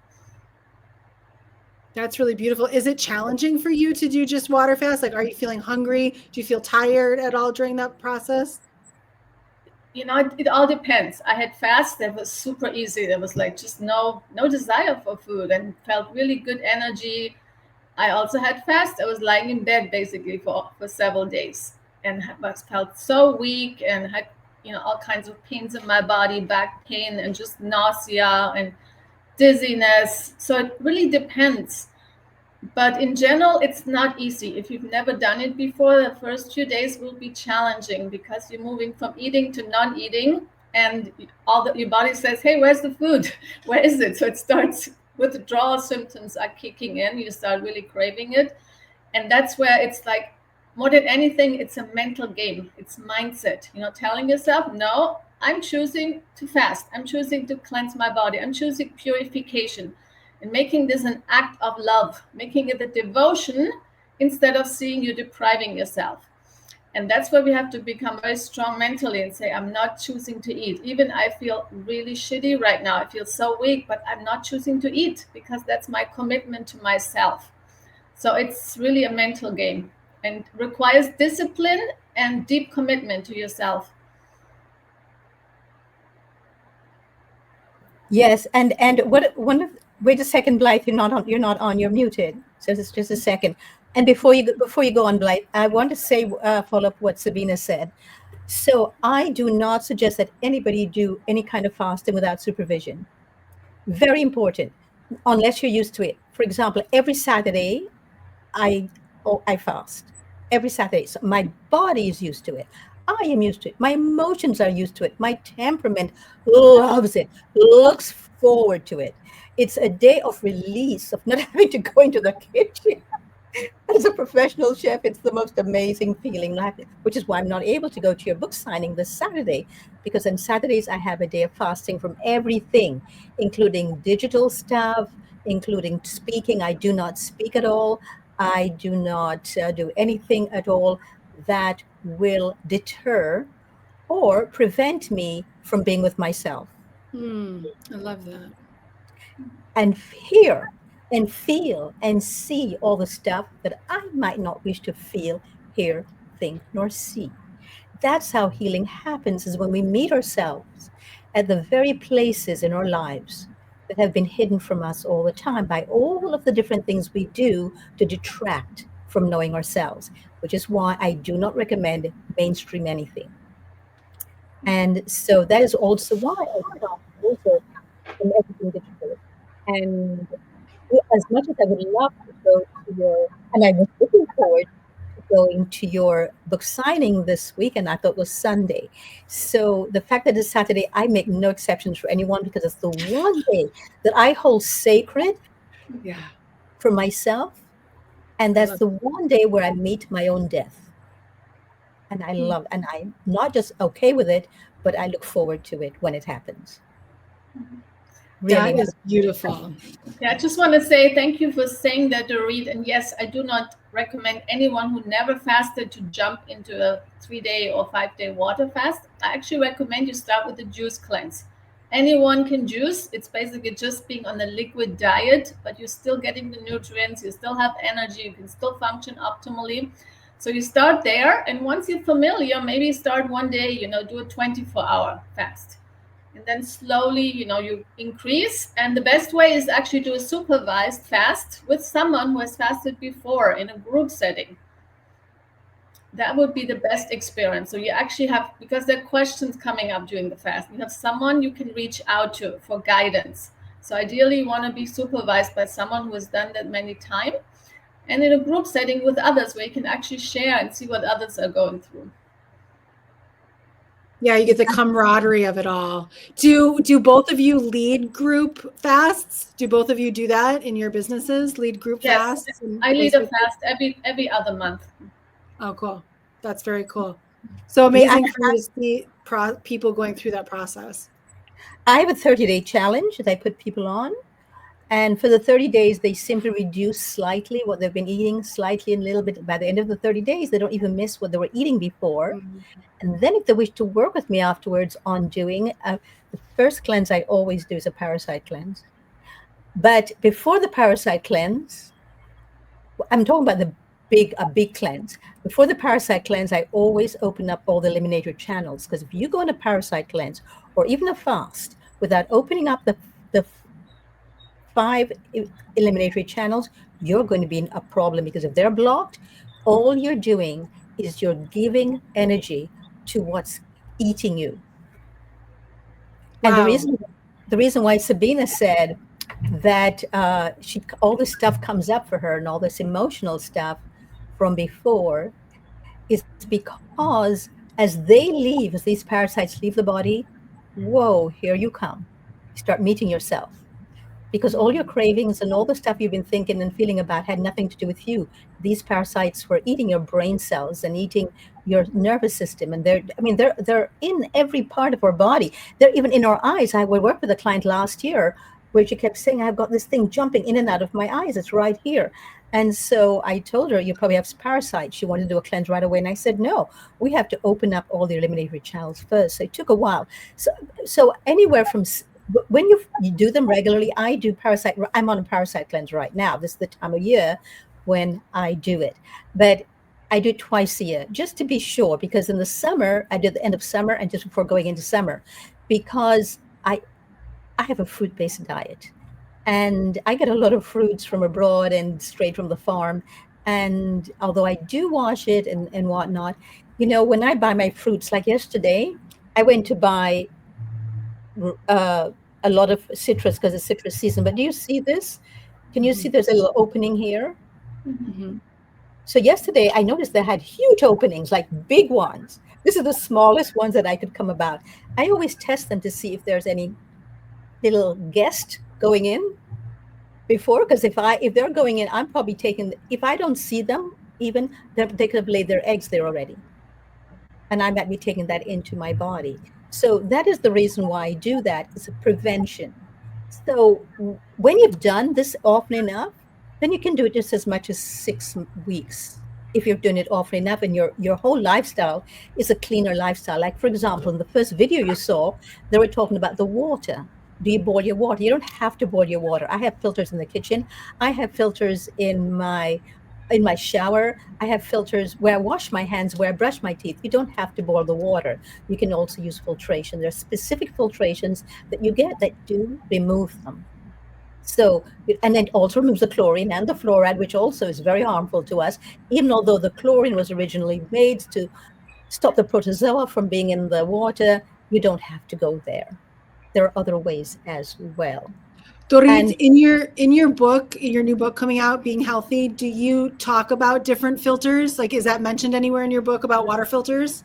That's really beautiful. Is it challenging for you to do just water fast? Like, are you feeling hungry? Do you feel tired at all during that process? It all depends. I had fast that was super easy. There was like just no desire for food and felt really good energy. I also had fast. I was lying in bed basically for several days and felt so weak and had all kinds of pains in my body, back pain and just nausea and dizziness. So it really depends. But in general, it's not easy. If you've never done it before, the first few days will be challenging because you're moving from eating to non-eating, and your body says, "Hey, where's the food? Where is it?" So it starts withdrawal symptoms are kicking in. You start really craving it, and that's where it's like more than anything, it's a mental game. It's mindset. Telling yourself, "No, I'm choosing to fast. I'm choosing to cleanse my body. I'm choosing purification." And making this an act of love, making it a devotion instead of seeing you depriving yourself. And that's where we have to become very strong mentally and say, I'm not choosing to eat. Even I feel really shitty right now. I feel so weak, but I'm not choosing to eat because that's my commitment to myself. So it's really a mental game and requires discipline and deep commitment to yourself. Yes, and wait a second, Blythe, you're not on, you're muted. So just a second. And before you go on, Blythe, I want to say follow up what Sabina said. So I do not suggest that anybody do any kind of fasting without supervision. Very important, unless you're used to it. For example, every Saturday I fast. Every Saturday. So my body is used to it. I am used to it. My emotions are used to it. My temperament loves it, looks forward to it. It's a day of release, of not having to go into the kitchen. As a professional chef, it's the most amazing feeling, which is why I'm not able to go to your book signing this Saturday, because on Saturdays I have a day of fasting from everything, including digital stuff, including speaking. I do not speak at all. I do not do anything at all that will deter or prevent me from being with myself. I love that. And hear and feel and see all the stuff that I might not wish to feel, hear, think, nor see. That's how healing happens, is when we meet ourselves at the very places in our lives that have been hidden from us all the time by all of the different things we do to detract from knowing ourselves, which is why I do not recommend mainstream anything. And so that is also why I stop also from everything digital. And as much as I would love to go to and I was looking forward to going to your book signing this week, and I thought it was Sunday. So the fact that it's Saturday, I make no exceptions for anyone because it's the one day that I hold sacred for myself. And that's the one day where I meet my own death. And I love, and I'm not just okay with it, but I look forward to it when it happens. Really, that is beautiful. Yeah, I just want to say thank you for saying that, Dorit. And yes, I do not recommend anyone who never fasted to jump into a 3-day or 5-day water fast. I actually recommend you start with the juice cleanse. Anyone can juice. It's basically just being on a liquid diet, but you're still getting the nutrients. You still have energy. You can still function optimally. So you start there. And once you're familiar, maybe start one day, do a 24-hour fast. And then slowly, you increase. And the best way is actually do a supervised fast with someone who has fasted before in a group setting. That would be the best experience. So you actually have, because there are questions coming up during the fast, you have someone you can reach out to for guidance. So ideally, you want to be supervised by someone who has done that many times, and in a group setting with others where you can actually share and see what others are going through. Yeah, you get the camaraderie of it all. Do both of you lead group fasts? Do both of you do that in your businesses? Lead group Yes, fasts? I lead a fast every other month. Oh, cool. That's very cool. So amazing for you to see people going through that process. I have a 30-day challenge that I put people on. And for the 30 days, they simply reduce slightly what they've been eating, slightly and a little bit. By the end of the 30 days, they don't even miss what they were eating before. Mm-hmm. And then if they wish to work with me afterwards on doing, the first cleanse I always do is a parasite cleanse. But before the parasite cleanse, I'm talking about a big cleanse. Before the parasite cleanse, I always open up all the eliminator channels, because if you go on a parasite cleanse or even a fast without opening up the 5 eliminatory channels, you're going to be in a problem, because if they're blocked, all you're doing is you're giving energy to what's eating you. Wow. And the reason why Sabina said that all this stuff comes up for her and all this emotional stuff from before is because as these parasites leave the body, whoa, here you come. You start meeting yourself. Because all your cravings and all the stuff you've been thinking and feeling about had nothing to do with you. These parasites were eating your brain cells and eating your nervous system. And they're in every part of our body. They're even in our eyes. I worked with a client last year where she kept saying, I've got this thing jumping in and out of my eyes. It's right here. And so I told her, you probably have parasites. She wanted to do a cleanse right away. And I said, no, we have to open up all the eliminatory channels first. So it took a while. So anywhere from when you do them regularly, I'm on a parasite cleanse right now. This is the time of year when I do it. But I do it twice a year, just to be sure, because in the summer, I do the end of summer and just before going into summer, because I have a fruit-based diet. And I get a lot of fruits from abroad and straight from the farm. And although I do wash it and whatnot, when I buy my fruits, like yesterday, I went to buy a lot of citrus because it's citrus season. But do you see this? Can you see there's a little opening here? Mm-hmm. So yesterday I noticed they had huge openings, like big ones. This is the smallest ones that I could come about. I always test them to see if there's any little guest going in before, because if they're going in, I'm probably if I don't see them, even they could have laid their eggs there already. And I might be taking that into my body. So that is the reason why I do that. It's a prevention. So when you've done this often enough, then you can do it just as much as 6 weeks. If you're doing it often enough and your whole lifestyle is a cleaner lifestyle. Like, for example, in the first video you saw, they were talking about the water. Do you boil your water? You don't have to boil your water. I have filters in the kitchen. I have filters in my shower. I have filters where I wash my hands, where I brush my teeth. You don't have to boil the water. You can also use filtration. There are specific filtrations that you get that do remove them. So, and it also removes the chlorine and the fluoride, which also is very harmful to us, even although the chlorine was originally made to stop the protozoa from being in the water. You don't have to go there. There are other ways as well. Dorit, in your book, in your new book coming out, Being Healthy, do you talk about different filters? Like, is that mentioned anywhere in your book about water filters?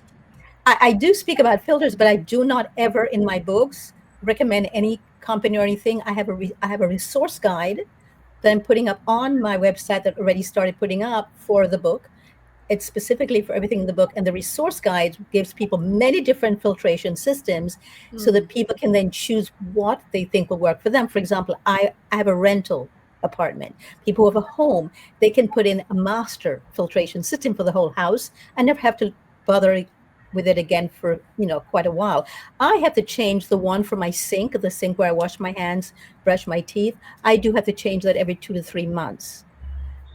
I do speak about filters, but I do not ever in my books recommend any company or anything. I have a resource guide that I'm putting up on my website that already started putting up for the book. It's specifically for everything in the book, and the resource guide gives people many different filtration systems so that people can then choose what they think will work for them. For example, I have a rental apartment. People who have a home, they can put in a master filtration system for the whole house and never have to bother with it again for quite a while. I have to change the one for my sink, the sink where I wash my hands, brush my teeth. I do have to change that every 2 to 3 months.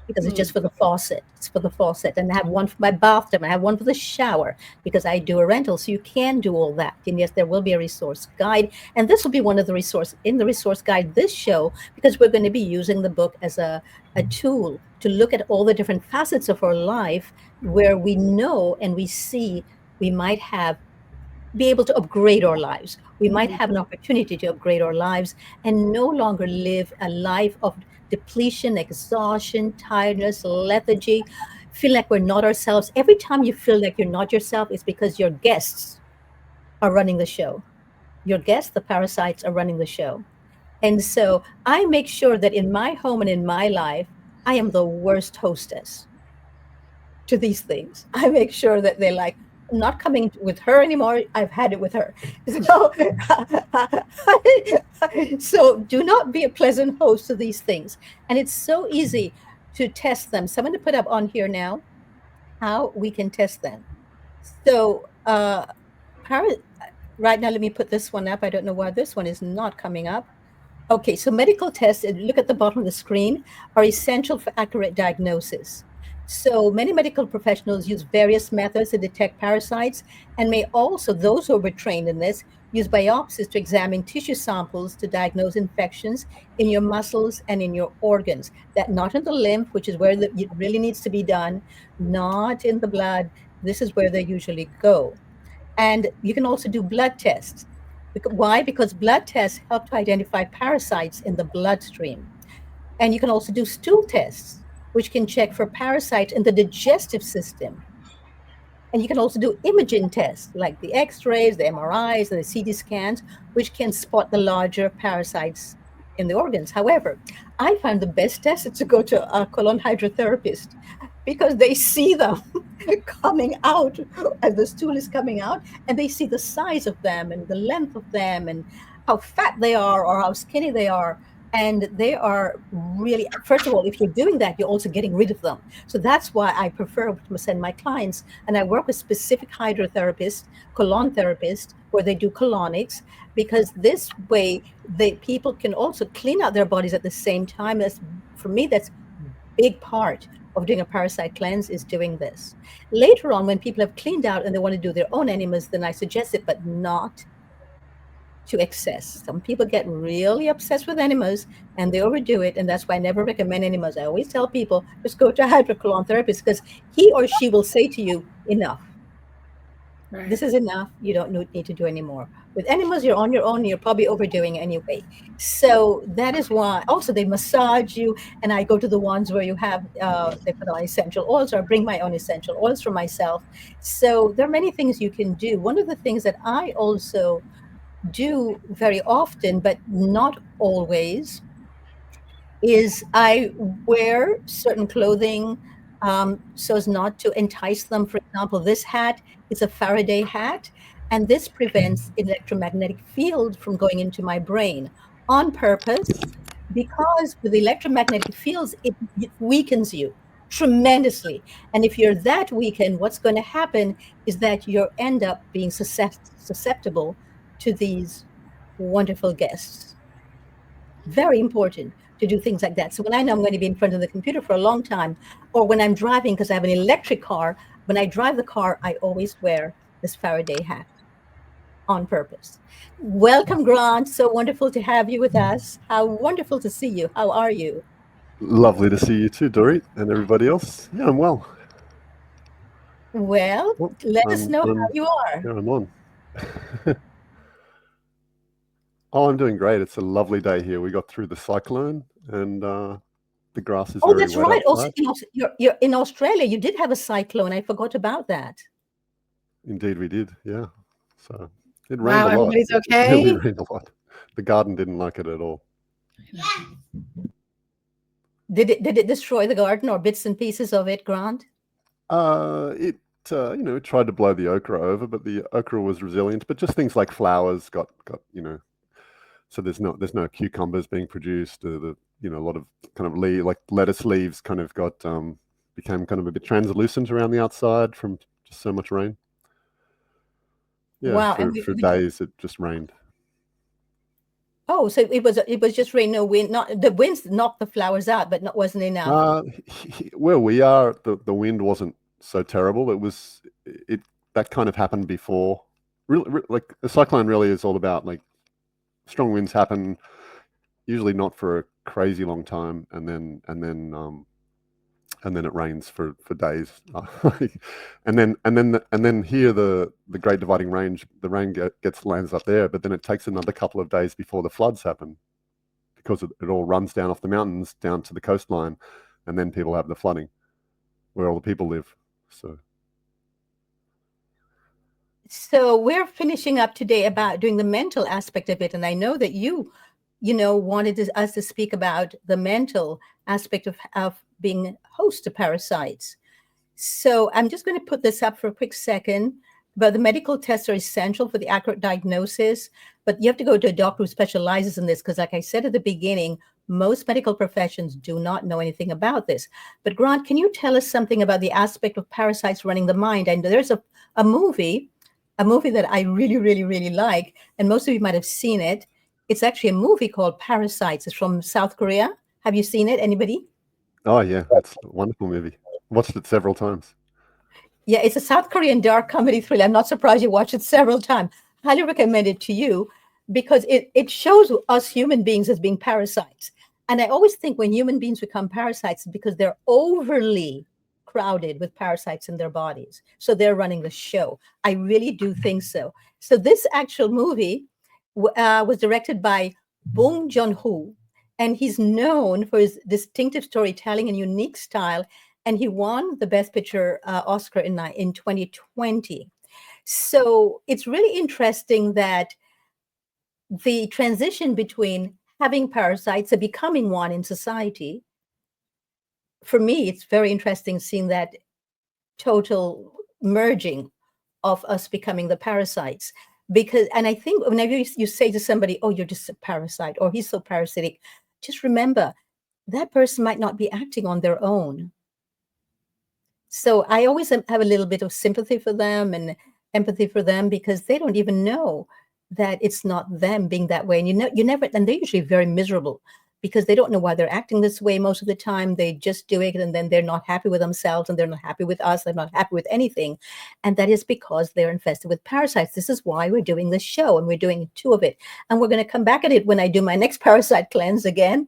Because it's just for the faucet. It's for the faucet. And I have one for my bathtub. I have one for the shower because I do a rental. So you can do all that. And yes, there will be a resource guide. And this will be one of the in the resource guide this show, because we're going to be using the book as a tool to look at all the different facets of our life where we know and we see we might have be able to upgrade our lives. We might have an opportunity to upgrade our lives and no longer live a life of depletion, exhaustion, tiredness, lethargy, feel like we're not ourselves. Every time you feel like you're not yourself, it's because your guests are running the show. Your guests, the parasites, are running the show. And so I make sure that in my home and in my life, I am the worst hostess to these things. I make sure that they're like, I'm not coming with her anymore. I've had it with her. So, so do not be a pleasant host to these things. And it's so easy to test them. So I'm going to put up on here now how we can test them. So right now, let me put this one up. I don't know why this one is not coming up. Okay, so medical tests, look at the bottom of the screen, are essential for accurate diagnosis. So many medical professionals use various methods to detect parasites and may also, those who are trained in this, use biopsies to examine tissue samples to diagnose infections in your muscles and in your organs. That not in the lymph, which is where it really needs to be done, not in the blood. This is where they usually go. And you can also do blood tests. Why? Because blood tests help to identify parasites in the bloodstream. And you can also do stool tests, which can check for parasites in the digestive system. And you can also do imaging tests like the X-rays, the MRIs, and the CT scans, which can spot the larger parasites in the organs. However, I find the best test is to go to a colon hydrotherapist because they see them coming out as the stool is coming out, and they see the size of them and the length of them and how fat they are or how skinny they are. And they are really, first of all, if you're doing that, you're also getting rid of them. So that's why I prefer to send my clients, and I work with specific hydrotherapists, colon therapists, where they do colonics, because this way people can also clean out their bodies at the same time. As for me, that's big part of doing a parasite cleanse is doing this. Later on, when people have cleaned out and they want to do their own enemas, then I suggest it, but not to excess. Some people get really obsessed with enemas and they overdo it, and that's why I never recommend enemas. I always tell people just go to a hydrocolon therapist because he or she will say to you, enough. Right. This is enough. You don't need to do anymore. With enemas, you're on your own. You're probably overdoing anyway. So that is why. Also, they massage you, and I go to the ones where you have they put on essential oils, or I bring my own essential oils for myself. So there are many things you can do. One of the things that I also do very often, but not always, is I wear certain clothing so as not to entice them. For example, this hat is a Faraday hat, and this prevents electromagnetic field from going into my brain on purpose, because with electromagnetic fields, it weakens you tremendously. And if you're that weakened, what's going to happen is that you'll end up being susceptible to these wonderful guests. Very important to do things like that. So when I know I'm going to be in front of the computer for a long time, or when I'm driving, because I have an electric car, when I drive the car, I always wear this Faraday hat on purpose. Welcome, Grant. So wonderful to have you with us. How wonderful to see you. How are you? Lovely to see you too, Dorit, and everybody else. Yeah, I'm well. Well, let us know how you are. Yeah, I'm on. Oh, I'm doing great. It's a lovely day here. We got through the cyclone, and the grass is very wet. Oh, that's right. Also, you're in Australia. You did have a cyclone. I forgot about that. Indeed, we did. Yeah. So it rained Wow, a lot. everybody's okay? It really rained a lot. The garden didn't like it at all. Did it destroy the garden or bits and pieces of it, Grant? It tried to blow the okra over, but the okra was resilient. But just things like flowers got so there's no cucumbers being produced. A lot of kind of like lettuce leaves kind of became kind of a bit translucent around the outside from just so much rain. Yeah, wow. for days it just rained. Oh, so it was just rain, no wind. Not the winds knocked the flowers out, but wasn't enough. Where we are, the wind wasn't so terrible. That kind of happened before. Really, like a cyclone really is all about like strong winds happen, usually not for a crazy long time, and then and then it rains for days. and then here the Great Dividing Range, the rain lands up there, but then it takes another couple of days before the floods happen, because it all runs down off the mountains down to the coastline, and then people have the flooding where all the people live. So we're finishing up today about doing the mental aspect of it, and I know that you wanted us to speak about the mental aspect of being host to parasites. So I'm just going to put this up for a quick second. But the medical tests are essential for the accurate diagnosis, but you have to go to a doctor who specializes in this, because like I said at the beginning, most medical professions do not know anything about this. But Grant, can you tell us something about the aspect of parasites running the mind? And there's a movie that I really, really, really like, and most of you might have seen it. It's actually a movie called Parasites. It's from South Korea. Have you seen it? Anybody? Oh yeah, it's a wonderful movie. Watched it several times. Yeah, it's a South Korean dark comedy thriller. I'm not surprised you watched it several times. Highly recommend it to you, because it shows us human beings as being parasites. And I always think when human beings become parasites, because they're overly crowded with parasites in their bodies. So they're running the show. I really do think so. So this actual movie was directed by Bong Joon-ho, and he's known for his distinctive storytelling and unique style. And he won the Best Picture Oscar in 2020. So it's really interesting that the transition between having parasites and becoming one in society, for me, it's very interesting seeing that total merging of us becoming the parasites. And I think whenever you say to somebody, oh, you're just a parasite, or he's so parasitic, just remember that person might not be acting on their own. So I always have a little bit of sympathy for them and empathy for them, because they don't even know that it's not them being that way. And and they're usually very miserable, because they don't know why they're acting this way most of the time. They just do it, and then they're not happy with themselves, and they're not happy with us. They're not happy with anything. And that is because they're infested with parasites. This is why we're doing this show, and we're doing 2 of it. And we're going to come back at it when I do my next parasite cleanse again,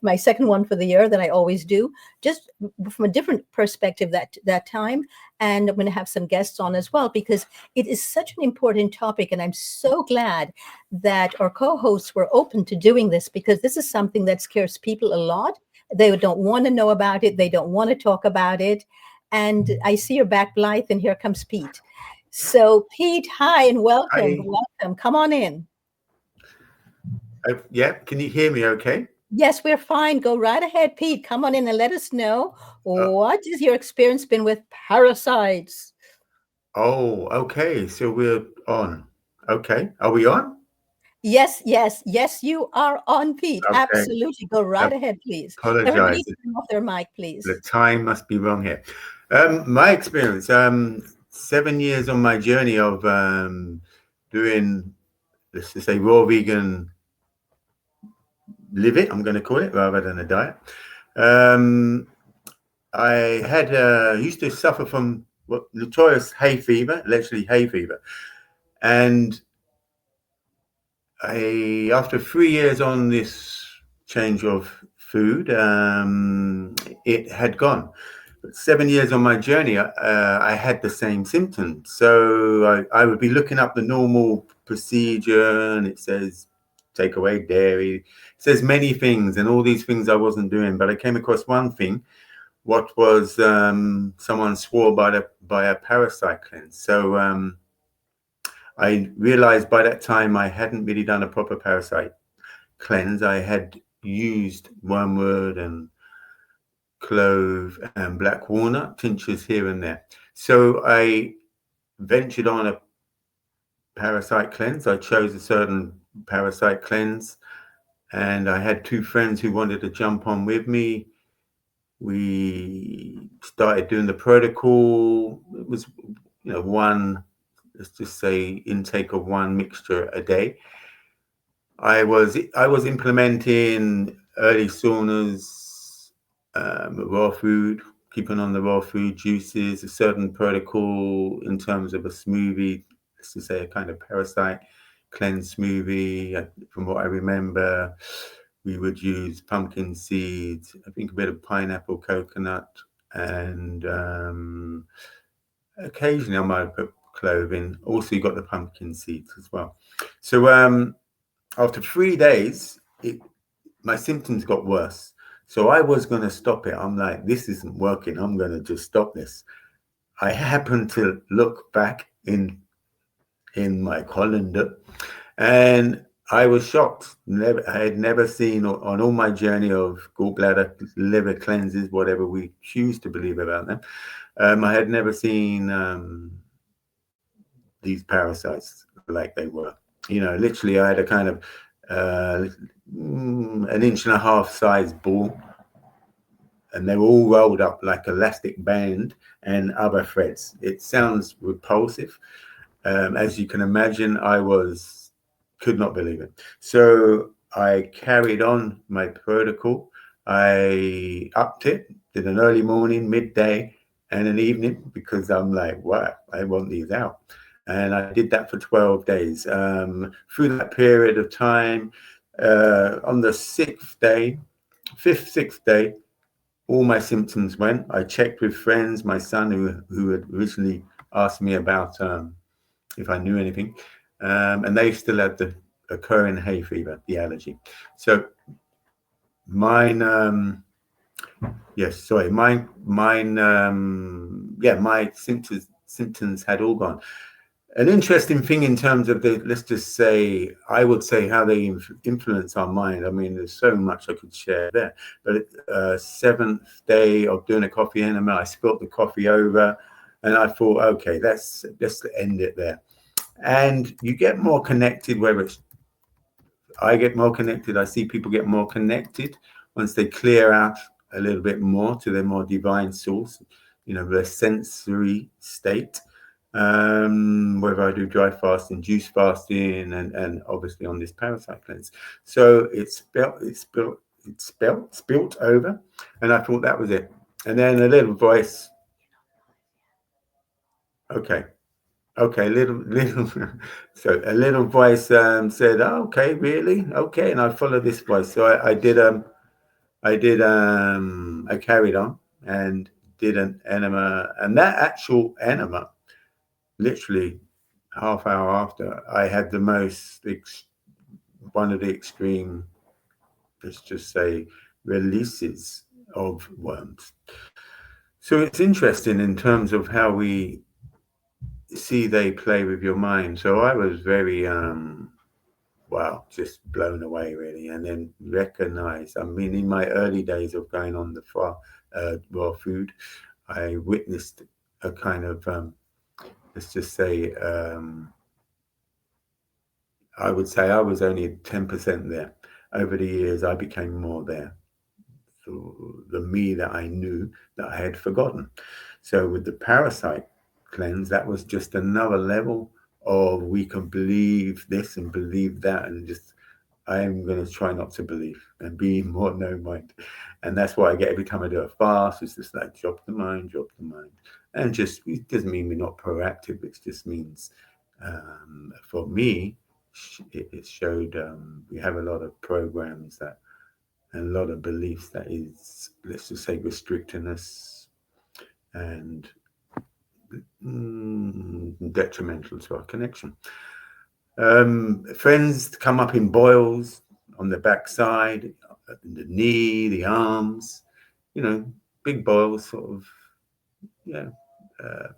my second one for the year that I always do, just from a different perspective that time. And I'm going to have some guests on as well, because it is such an important topic. And I'm so glad that our co-hosts were open to doing this, because this is something that scares people a lot. They don't want to know about it. They don't want to talk about it. And I see you're back, Blythe, and here comes Pete. So Pete, hi and welcome. Hi. Welcome. Come on in. Yeah, can you hear me okay? Yes, we're fine. Go right ahead, Pete. Come on in and let us know, what has your experience been with parasites? Oh, okay. So we're on. Okay. Are we on? Yes, you are on, Pete. Okay. Absolutely. Go right ahead, please. Apologize. Everybody turn off their mic, please. The time must be wrong here. My experience, 7 years on my journey of doing, let's just say, raw vegan living, I'm going to call it, rather than a diet. I used to suffer from notorious hay fever, literally hay fever. And after 3 years on this change of food, it had gone. But 7 years on my journey, I had the same symptoms. So I would be looking up the normal procedure, and it says take away dairy. It says many things, and all these things I wasn't doing. But I came across one thing, what was someone swore by a parasite cleanse. So I realized by that time I hadn't really done a proper parasite cleanse. I had used wormwood and clove and black walnut tinctures here and there. So I ventured on a parasite cleanse. I chose a certain parasite cleanse, and I had 2 friends who wanted to jump on with me. We started doing the protocol. It was, one, let's just say, intake of 1 mixture a day. I was implementing early saunas, raw food, keeping on the raw food juices, a certain protocol in terms of a smoothie, let's just say a kind of parasite cleanse smoothie. From what I remember, we would use pumpkin seeds, I think a bit of pineapple, coconut, and occasionally I might put clothing. Also, you got the pumpkin seeds as well. So after 3 days, my symptoms got worse. So I was going to stop it. I'm like, this isn't working. I'm going to just stop this. I happened to look back in my calendar, and I was shocked. I had never seen on all my journey of gallbladder, liver cleanses, whatever we choose to believe about them. I had never seen these parasites like they were. Literally, I had a kind of an 1.5 inch size ball, and they were all rolled up like elastic band and other threads. It sounds repulsive. As you can imagine, I could not believe it. So I carried on my protocol. I upped it, did an early morning, midday, and an evening, because I'm like, wow, I want these out. And I did that for 12 days. Through that period of time, on the 6th day, 5th, 6th day, all my symptoms went. I checked with friends, my son, who had originally asked me about if I knew anything, and they still had the occurring hay fever, the allergy. So mine, my symptoms had all gone. An interesting thing in terms of let's just say, I would say how they influence our mind. I mean, there's so much I could share there. But 7th day of doing a coffee enema, I spilt the coffee over, and I thought, okay, let's end it there. And you get more connected, I get more connected. I see people get more connected once they clear out a little bit more to their more divine source, their sensory state. Whether I do dry fasting, juice fasting, and obviously on this parasite cleanse. So it spilt over, and I thought that was it. And then a little voice, okay, little. So a little voice said, oh, "Okay, really? Okay." And I followed this voice. So I carried on and did an enema, and that actual enema, literally half hour after, I had the most one of the extreme, let's just say, releases of worms. So it's interesting in terms of how we see they play with your mind. So I was very wow, just blown away really, and then recognized, I mean, in my early days of going on the raw food, I witnessed a kind of let's just say, I would say I was only 10% there. Over the years, I became more there. So the me that I knew that I had forgotten. So with the parasite cleanse, that was just another level of, we can believe this and believe that, and just, I'm going to try not to believe and be more no mind. And that's what I get every time I do a fast. It's just like, drop the mind. And just, it doesn't mean we're not proactive. It just means, for me, it showed we have a lot of programs and a lot of beliefs that is, let's just say, restricting us and detrimental to our connection. Friends come up in boils on the backside, the knee, the arms, big boils, sort of,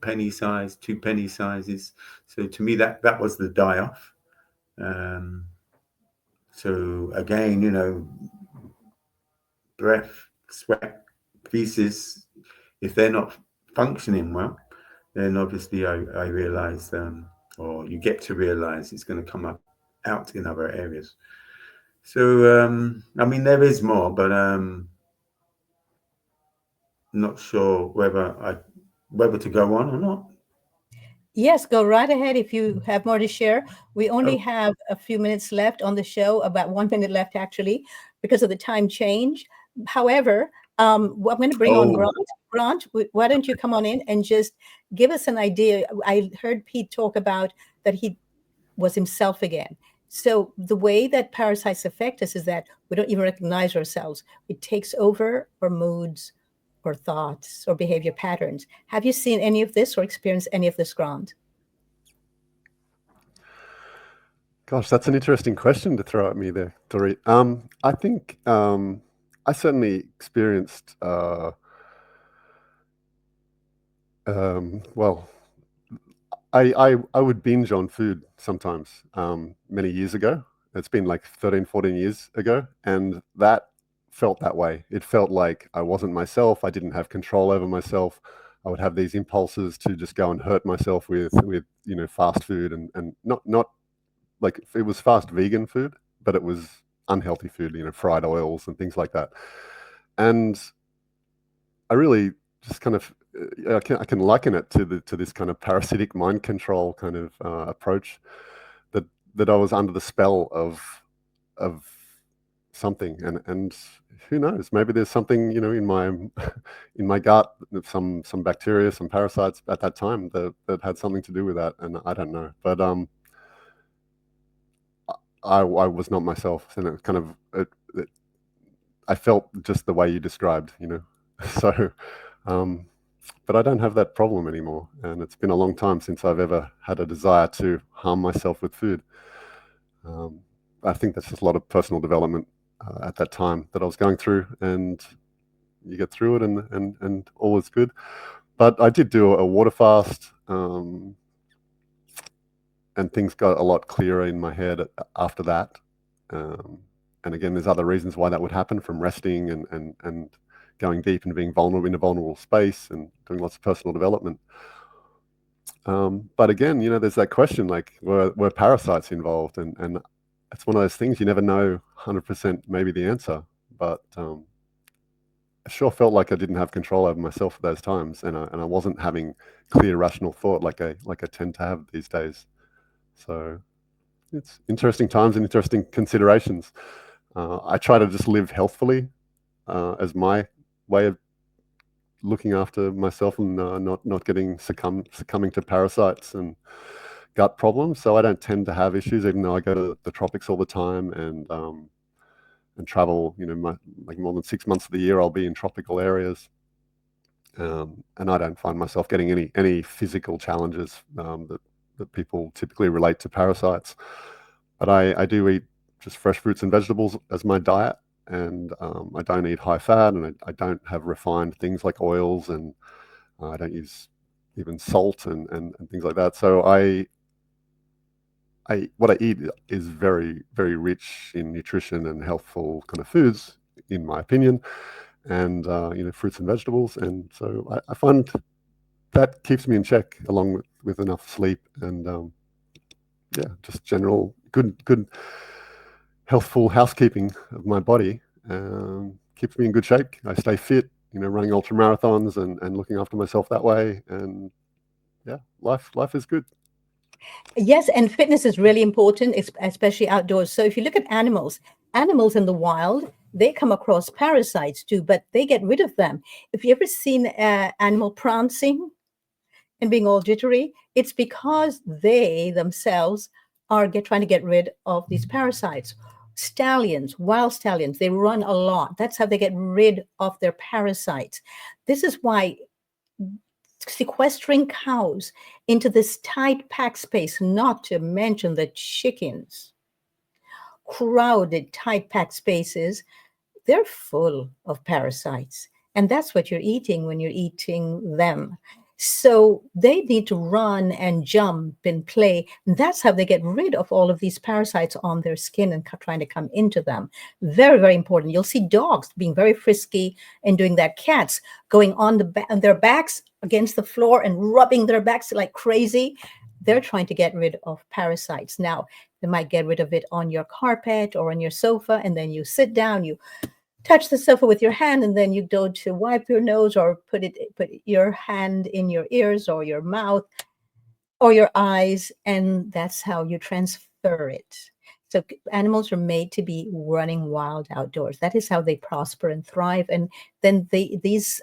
penny size, 2 penny sizes. So to me, that was the die off. So again, breath, sweat, feces, if they're not functioning well, then obviously I realize, or you get to realize, it's going to come out in other areas. So, I mean, there is more, but not sure whether to go on or not. Yes, go right ahead if you have more to share. We only have a few minutes left on the show, about 1 minute left, actually, because of the time change. However, I'm going to bring on Grant. Grant, why don't you come on in and just give us an idea? I heard Pete talk about that he was himself again. So the way that parasites affect us is that we don't even recognize ourselves. It takes over our moods, or thoughts or behavior patterns. Have you seen any of this or experienced any of this, Grant? Gosh, that's an interesting question to throw at me there, Dorit. I think I certainly experienced, well, I would binge on food sometimes many years ago. It's been like 13, 14 years ago. And that felt that way. It felt like I wasn't myself. I didn't have control over myself. I would have these impulses to just go and hurt myself with fast food and not like it was fast vegan food, but it was unhealthy food, fried oils and things like that. And I really just kind of I can liken it to this kind of parasitic mind control kind of approach that I was under the spell of something, and who knows, maybe there's something in my gut, some bacteria, some parasites at that time that had something to do with that, and I don't know, but I was not myself, and it kind of I felt just the way you described, so. But I don't have that problem anymore, and it's been a long time since I've ever had a desire to harm myself with food. I think that's just a lot of personal development at that time that I was going through, and you get through it, and all is good. But I did do a water fast, and things got a lot clearer in my head after that. And again, there's other reasons why that would happen, from resting and going deep and being vulnerable in a vulnerable space and doing lots of personal development. But again, there's that question, like, were parasites involved? And it's one of those things you never know 100% maybe the answer, but I sure felt like I didn't have control over myself at those times, and I wasn't having clear, rational thought like I tend to have these days. So it's interesting times and interesting considerations. I try to just live healthfully as my way of looking after myself and not getting succumbing to parasites and gut problems. So I don't tend to have issues, even though I go to the tropics all the time and travel. Like more than 6 months of the year, I'll be in tropical areas, and I don't find myself getting any physical challenges that people typically relate to parasites. But I do eat just fresh fruits and vegetables as my diet. And I don't eat high fat, and I don't have refined things like oils, and I don't use even salt and things like that. So what I eat is very, very rich in nutrition and healthful kind of foods, in my opinion, and fruits and vegetables. And so I find that keeps me in check, along with enough sleep and just general good healthful housekeeping of my body. Keeps me in good shape. I stay fit, running ultra marathons and looking after myself that way. And yeah, life is good. Yes, and fitness is really important, especially outdoors. So if you look at animals in the wild, they come across parasites too, but they get rid of them. If you ever seen an animal prancing and being all jittery, it's because they themselves are trying to get rid of these parasites. Stallions, wild stallions, they run a lot. That's how they get rid of their parasites. This is why sequestering cows into this tight packed space, not to mention the chickens, crowded, tight packed spaces, they're full of parasites. And that's what you're eating when you're eating them. So they need to run and jump and play. And that's how they get rid of all of these parasites on their skin and trying to come into them. Very, very important. You'll see dogs being very frisky and doing that. Cats going on their backs against the floor and rubbing their backs like crazy. They're trying to get rid of parasites. Now, they might get rid of it on your carpet or on your sofa, and then you sit down, you touch the sofa with your hand, and then you go to wipe your nose or put your hand in your ears or your mouth or your eyes, and that's how you transfer it. So animals are made to be running wild outdoors. That is how they prosper and thrive. And then these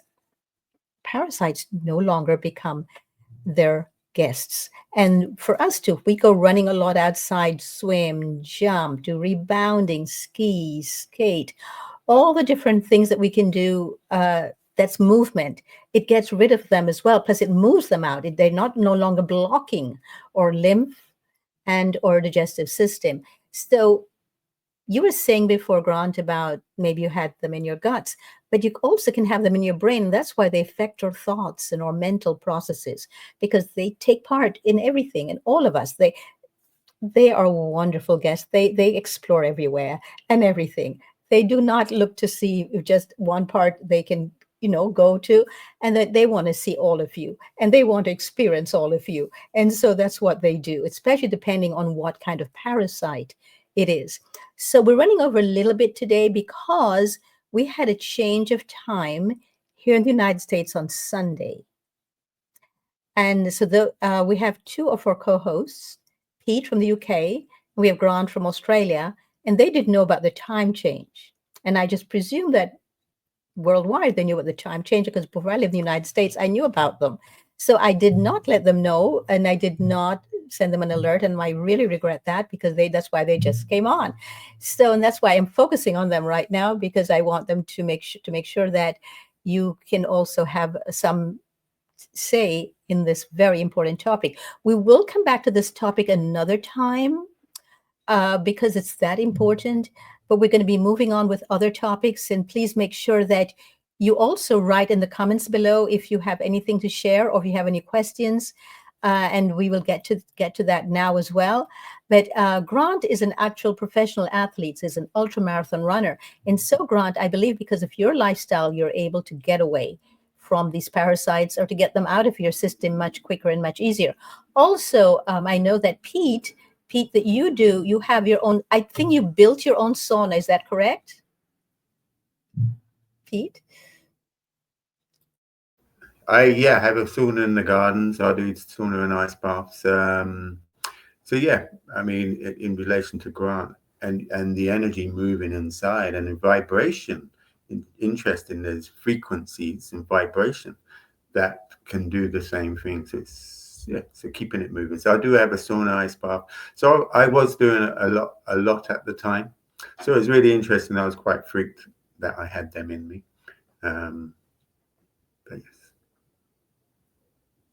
parasites no longer become their guests. And for us too, we go running a lot outside, swim, jump, do rebounding, ski, skate, all the different things that we can do That's movement. It gets rid of them as well. Plus, it moves them out. They're not no longer blocking or lymph and or digestive system. So you were saying before, Grant, about maybe you had them in your guts, but you also can have them in your brain. That's why they affect our thoughts and our mental processes, because they take part in everything. And all of us, they are wonderful guests. They explore everywhere and everything. They do not look to see just one part they can, go to, and that they want to see all of you and they want to experience all of you. And so that's what they do, especially depending on what kind of parasite it is. So we're running over a little bit today because we had a change of time here in the United States on Sunday. And so we have two of our co-hosts, Pete from the UK, and we have Grant from Australia, and they didn't know about the time change. And I just presume that worldwide they knew about the time change, because before I lived in the United States, I knew about them. So I did not let them know, and I did not send them an alert, and I really regret that, because that's why they just came on. So, and that's why I'm focusing on them right now, because I want them to make sure that you can also have some say in this very important topic. We will come back to this topic another time because it's that important, but we're going to be moving on with other topics. And please make sure that you also write in the comments below if you have anything to share or if you have any questions. And we will get to that now as well. But Grant is an actual professional athlete, is an ultramarathon runner. And so, Grant, I believe because of your lifestyle, you're able to get away from these parasites or to get them out of your system much quicker and much easier. Also, I know that Pete, that you have your own, I think you built your own sauna. Is that correct, Pete? I have a sauna in the garden, so I do sauna and ice baths. So yeah, I mean, in relation to Grant and the energy moving inside and the vibration, interesting, there's frequencies and vibration that can do the same thing. So so keeping it moving. So I do have a sauna ice bath. So I was doing a lot at the time. So it was really interesting. I was quite freaked that I had them in me. But yes.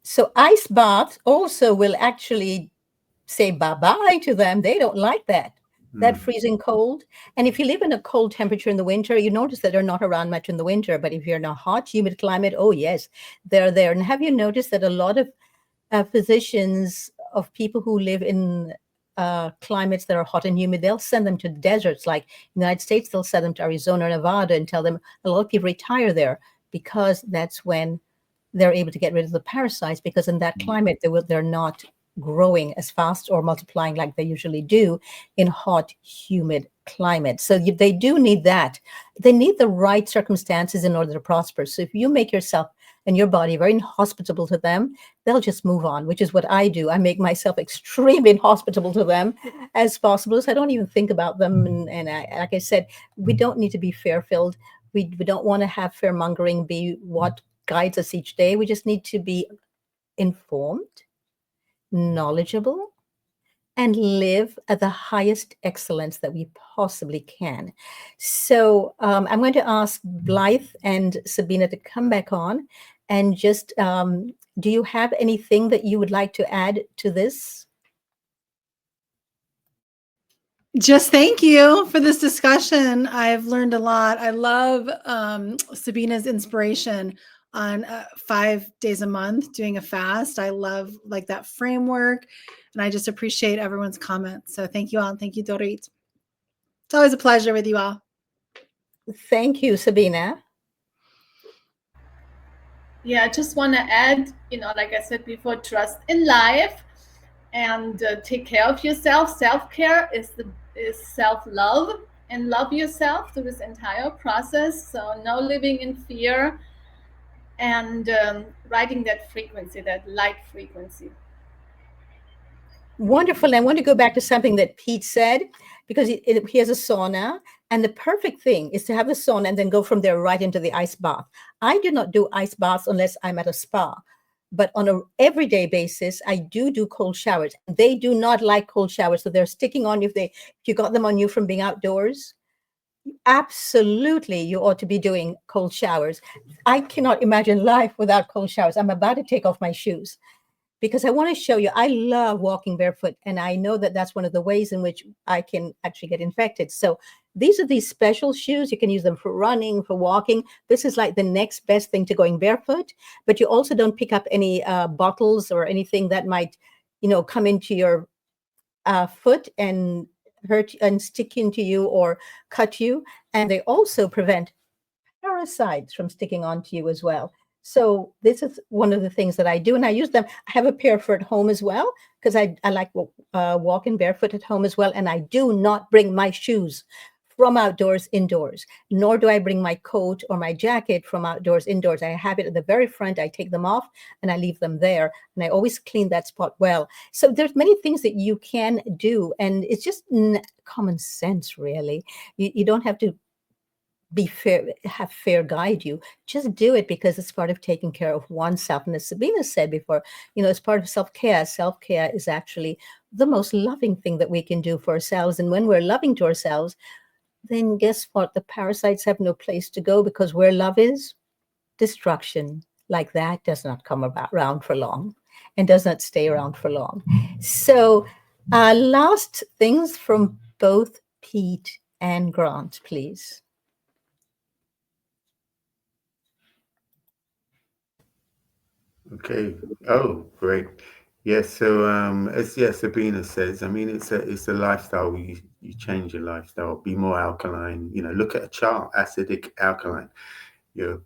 So ice baths also will actually say bye-bye to them. They don't like that freezing cold. And if you live in a cold temperature in the winter, you notice that they're not around much in the winter. But if you're in a hot, humid climate, oh yes, they're there. And have you noticed that a lot of physicians of people who live in climates that are hot and humid, they'll send them to deserts like the United States, they'll send them to Arizona or Nevada and tell them a lot of people retire there because that's when they're able to get rid of the parasites, because in that climate they're not growing as fast or multiplying like they usually do in hot, humid climates. So they do need that. They need the right circumstances in order to prosper. So if you make yourself and your body very inhospitable to them, they'll just move on, which is what I do. I make myself extremely inhospitable to them as possible. So I don't even think about them. And like I said, we don't need to be fear-filled. We don't want to have fear-mongering be what guides us each day. We just need to be informed, knowledgeable, and live at the highest excellence that we possibly can. So I'm going to ask Blythe and Sabina to come back on and just, do you have anything that you would like to add to this? Just thank you for this discussion. I've learned a lot. I love Sabina's inspiration on 5 days a month doing a fast. I love like that framework, and I just appreciate everyone's comments. So thank you all. And thank you, Dorit. It's always a pleasure with you all. Thank you, Sabina. Yeah, I just want to add, like I said before, trust in life and take care of yourself. Self-care is self-love, and love yourself through this entire process. So no living in fear, and riding that frequency, that light frequency. Wonderful. And I want to go back to something that Pete said, because he has a sauna, and the perfect thing is to have the sauna and then go from there right into the ice bath. I do not do ice baths unless I'm at a spa, but on an everyday basis, I do cold showers. They do not like cold showers, so they're sticking on you if you got them on you from being outdoors. Absolutely, you ought to be doing cold showers. I cannot imagine life without cold showers. I'm about to take off my shoes because I want to show you. I love walking barefoot, and I know that that's one of the ways in which I can actually get infected. So these are these special shoes. You can use them for running, for walking. This is like the next best thing to going barefoot, but you also don't pick up any bottles or anything that might, come into your foot and hurt and stick into you or cut you. And they also prevent parasites from sticking onto you as well. So this is one of the things that I do, and I use them. I have a pair for at home as well because I like walking barefoot at home as well. And I do not bring my shoes from outdoors indoors, nor do I bring my coat or my jacket from outdoors indoors. I have it at the very front. I take them off and I leave them there, and I always clean that spot well. So there's many things that you can do, and it's just common sense, really. You don't have to be fair, have fear guide you. Just do it because it's part of taking care of oneself. And as Sabina said before, it's part of self-care. Self-care is actually the most loving thing that we can do for ourselves. And when we're loving to ourselves, then guess what? The parasites have no place to go, because where love is, destruction like that does not come around for long and does not stay around for long. So last things from both Pete and Grant, please. Okay. Oh, great. Yes. So, as Sabina says, I mean, it's a lifestyle. You change your lifestyle, be more alkaline. Look at a chart, acidic, alkaline. You're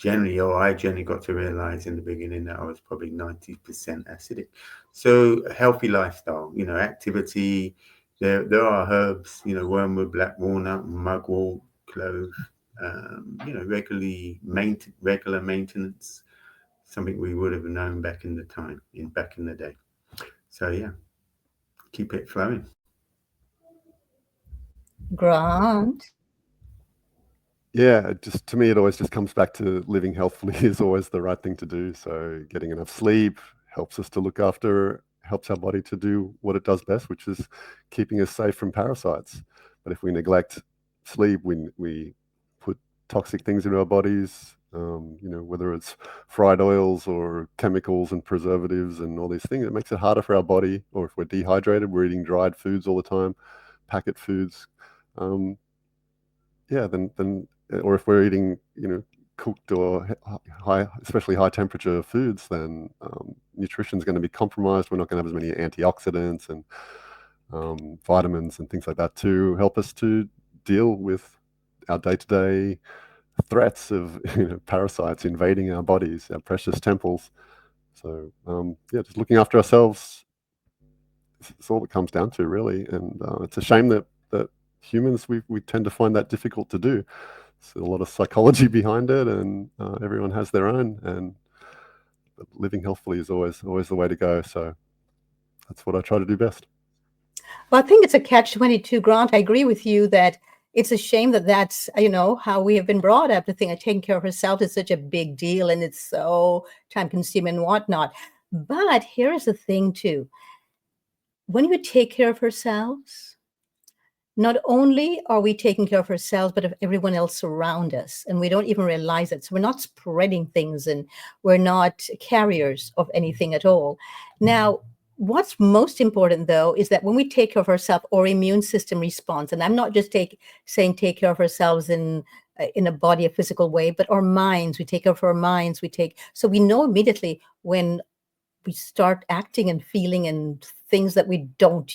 I generally got to realize in the beginning that I was probably 90% acidic. So, a healthy lifestyle. Activity. There are herbs. Wormwood, black walnut, mugwort, clove. Regular maintenance, something we would have known back in the day. So yeah, keep it flowing. Grant. Yeah, just to me, it always just comes back to living healthfully is always the right thing to do. So getting enough sleep helps us to helps our body to do what it does best, which is keeping us safe from parasites. But if we neglect sleep, we put toxic things into our bodies, whether it's fried oils or chemicals and preservatives and all these things, it makes it harder for our body. Or if we're dehydrated, we're eating dried foods all the time, packet foods. Then or if we're eating, cooked or especially high temperature foods, then nutrition is going to be compromised. We're not going to have as many antioxidants and vitamins and things like that to help us to deal with our day-to-day threats of parasites invading our bodies, our precious temples. So just looking after ourselves, it's all it comes down to, really. And it's a shame that humans, we tend to find that difficult to do. There's a lot of psychology behind it, and everyone has their own, and living healthfully is always the way to go. So that's what I try to do best. Well, I think it's a catch-22, Grant. I agree with you that it's a shame that that's, how we have been brought up to think that taking care of ourselves is such a big deal and it's so time-consuming and whatnot. But here is the thing, too. When we take care of ourselves, not only are we taking care of ourselves, but of everyone else around us. And we don't even realize it. So we're not spreading things and we're not carriers of anything at all. Now, what's most important, though, is that when we take care of ourselves, our immune system responds. And I'm not just saying take care of ourselves in a body, a physical way, but our minds. We take care of our minds. So we know immediately when we start acting and feeling and things that we don't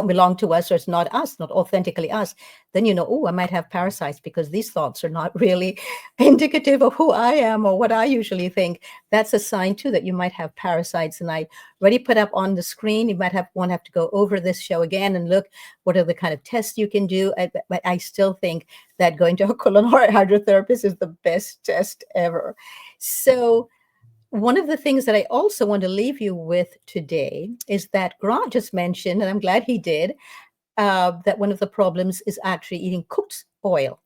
belong to us, or it's not us, not authentically us, then I might have parasites because these thoughts are not really indicative of who I am or what I usually think. That's a sign too that you might have parasites. And I already put up on the screen, you might have to go over this show again and look what are the kind of tests you can do. But I still think that going to a culinary hydrotherapist is the best test ever. So one of the things that I also want to leave you with today is that Grant just mentioned, and I'm glad he did, that one of the problems is actually eating cooked oil,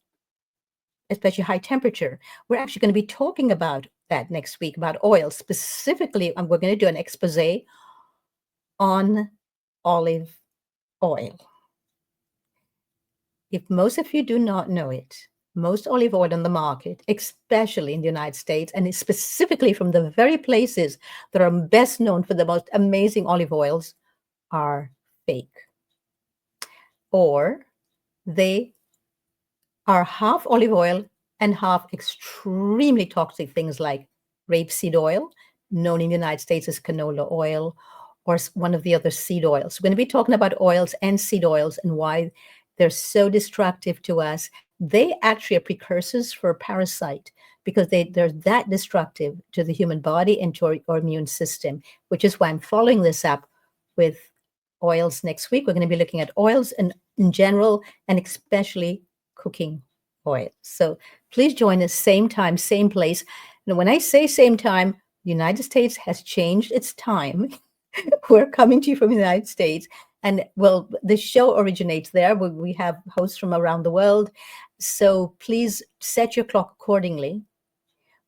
especially high temperature. We're actually going to be talking about that next week, about oil. Specifically, we're going to do an expose on olive oil. if most of you do not know it, most olive oil on the market, especially in the United States, and specifically from the very places that are best known for the most amazing olive oils, are fake. Or they are half olive oil and half extremely toxic things like rapeseed oil, known in the United States as canola oil, or one of the other seed oils. We're going to be talking about oils and seed oils and why they're so destructive to us. They actually are precursors for a parasite because they're that destructive to the human body and to our immune system, which is why I'm following this up with oils next week. We're going to be looking at oils in general and especially cooking oil. So please join us same time, same place. And when I say same time, the United States has changed its time. We're coming to you from the United States. And well, the show originates there. We have hosts from around the world. So please set your clock accordingly.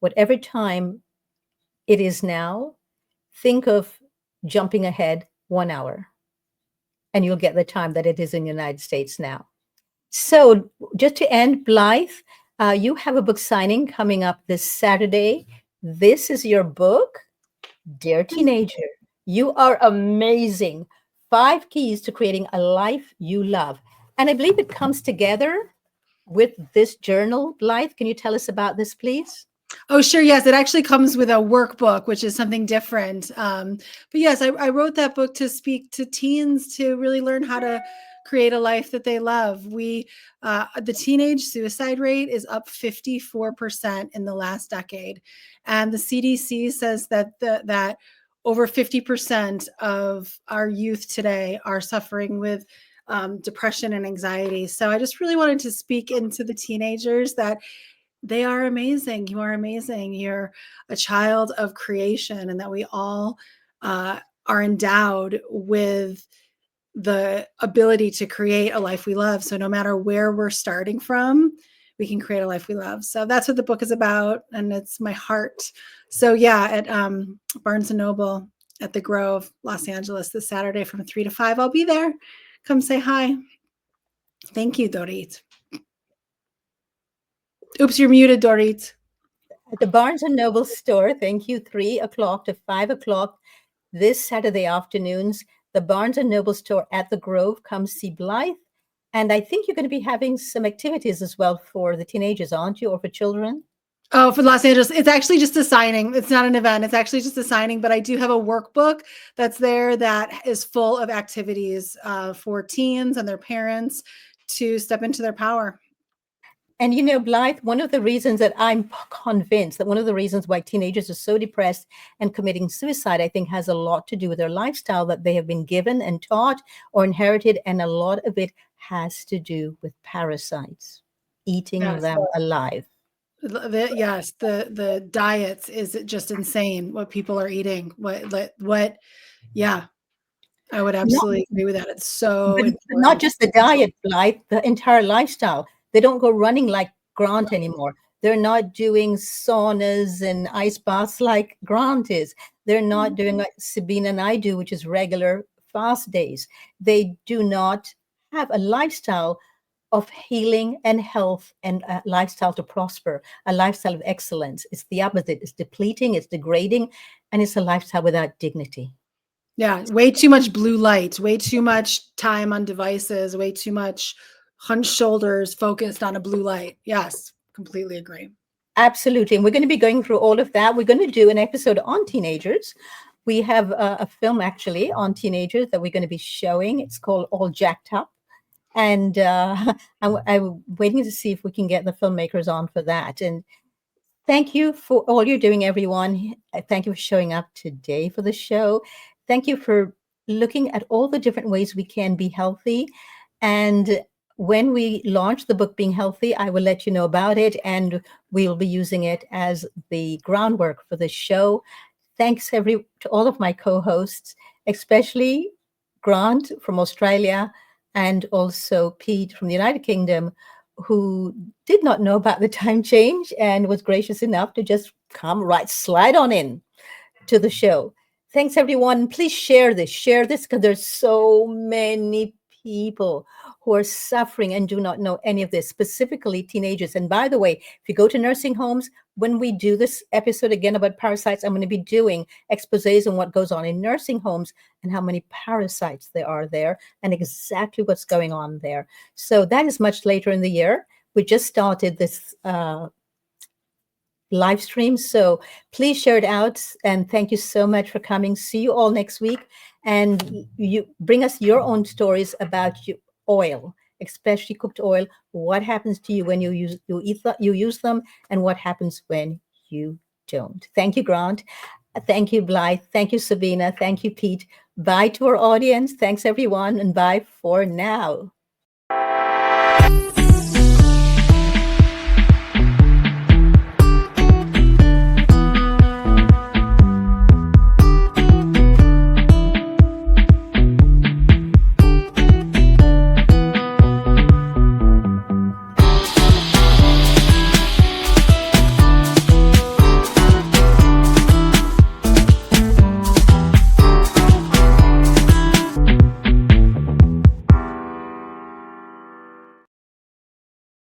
Whatever time it is now, think of jumping ahead 1 hour. And you'll get the time that it is in the United States now. So just to end, Blythe, you have a book signing coming up this Saturday. This is your book, Dear Teenager. You are amazing. 5 keys to creating a life you love. And I believe it comes together with this journal. Blythe, can you tell us about this, please? Oh, sure. Yes, it actually comes with a workbook, which is something different. But yes, I wrote that book to speak to teens to really learn how to create a life that they love. The teenage suicide rate is up 54% in the last decade, and the CDC says that over 50% of our youth today are suffering with depression and anxiety. So I just really wanted to speak into the teenagers that they are amazing. You are amazing. You're a child of creation, and that we all are endowed with the ability to create a life we love. So no matter where we're starting from, we can create a life we love. So that's what the book is about, and it's my heart. So yeah, at Barnes & Noble at the Grove, Los Angeles, this Saturday from 3 to 5. I'll be there. Come say hi. Thank you, Dorit. Oops, you're muted, Dorit. At the Barnes & Noble store, thank you, 3 o'clock to 5 o'clock this Saturday afternoons. The Barnes & Noble store at the Grove. Come see Blythe. And I think you're going to be having some activities as well for the teenagers, aren't you, or for children? Oh, for Los Angeles. It's actually just a signing. It's not an event. It's actually just a signing, but I do have a workbook that's there that is full of activities for teens and their parents to step into their power. And you know, Blythe, one of the reasons that I'm convinced that one of the reasons why teenagers are so depressed and committing suicide, I think, has a lot to do with their lifestyle that they have been given and taught or inherited. And a lot of it has to do with parasites, eating them alive. The diets is just insane what people are eating. Yeah, I would absolutely agree with that. It's so important. Not just the diet, Blythe, the entire lifestyle. They don't go running like Grant anymore. They're not doing saunas and ice baths like Grant is. They're not doing what Sabine and I do, which is regular fast days. They do not have a lifestyle of healing and health and a lifestyle to prosper, a lifestyle of excellence. It's the opposite. It's depleting, it's degrading, and it's a lifestyle without dignity. Yeah, way too much blue light, way too much time on devices, way too much hunched shoulders focused on a blue light. Yes, completely agree. Absolutely. And we're going to be going through all of that. We're going to do an episode on teenagers. We have a film actually on teenagers that we're going to be showing. It's called All Jacked Up. And I'm waiting to see if we can get the filmmakers on for that. And thank you for all you're doing, everyone. Thank you for showing up today for the show. Thank you for looking at all the different ways we can be healthy. And when we launch the book Being Healthy, I will let you know about it, and we'll be using it as the groundwork for the show. Thanks to all of my co-hosts, especially Grant from Australia and also Pete from the United Kingdom, who did not know about the time change and was gracious enough to just slide on in to the show. Thanks, everyone. Please share this because there's so many people who are suffering and do not know any of this, specifically teenagers. And by the way, if you go to nursing homes, when we do this episode again about parasites, I'm going to be doing exposés on what goes on in nursing homes and how many parasites there are there and exactly what's going on there. So that is much later in the year. We just started this live stream, so please share it out. And thank you so much for coming. See you all next week. And you bring us your own stories about oil, especially cooked oil. What happens to you when you use them, and what happens when you don't? Thank you, Grant. Thank you, Blythe. Thank you, Sabina. Thank you, Pete. Bye to our audience. Thanks, everyone, and bye for now.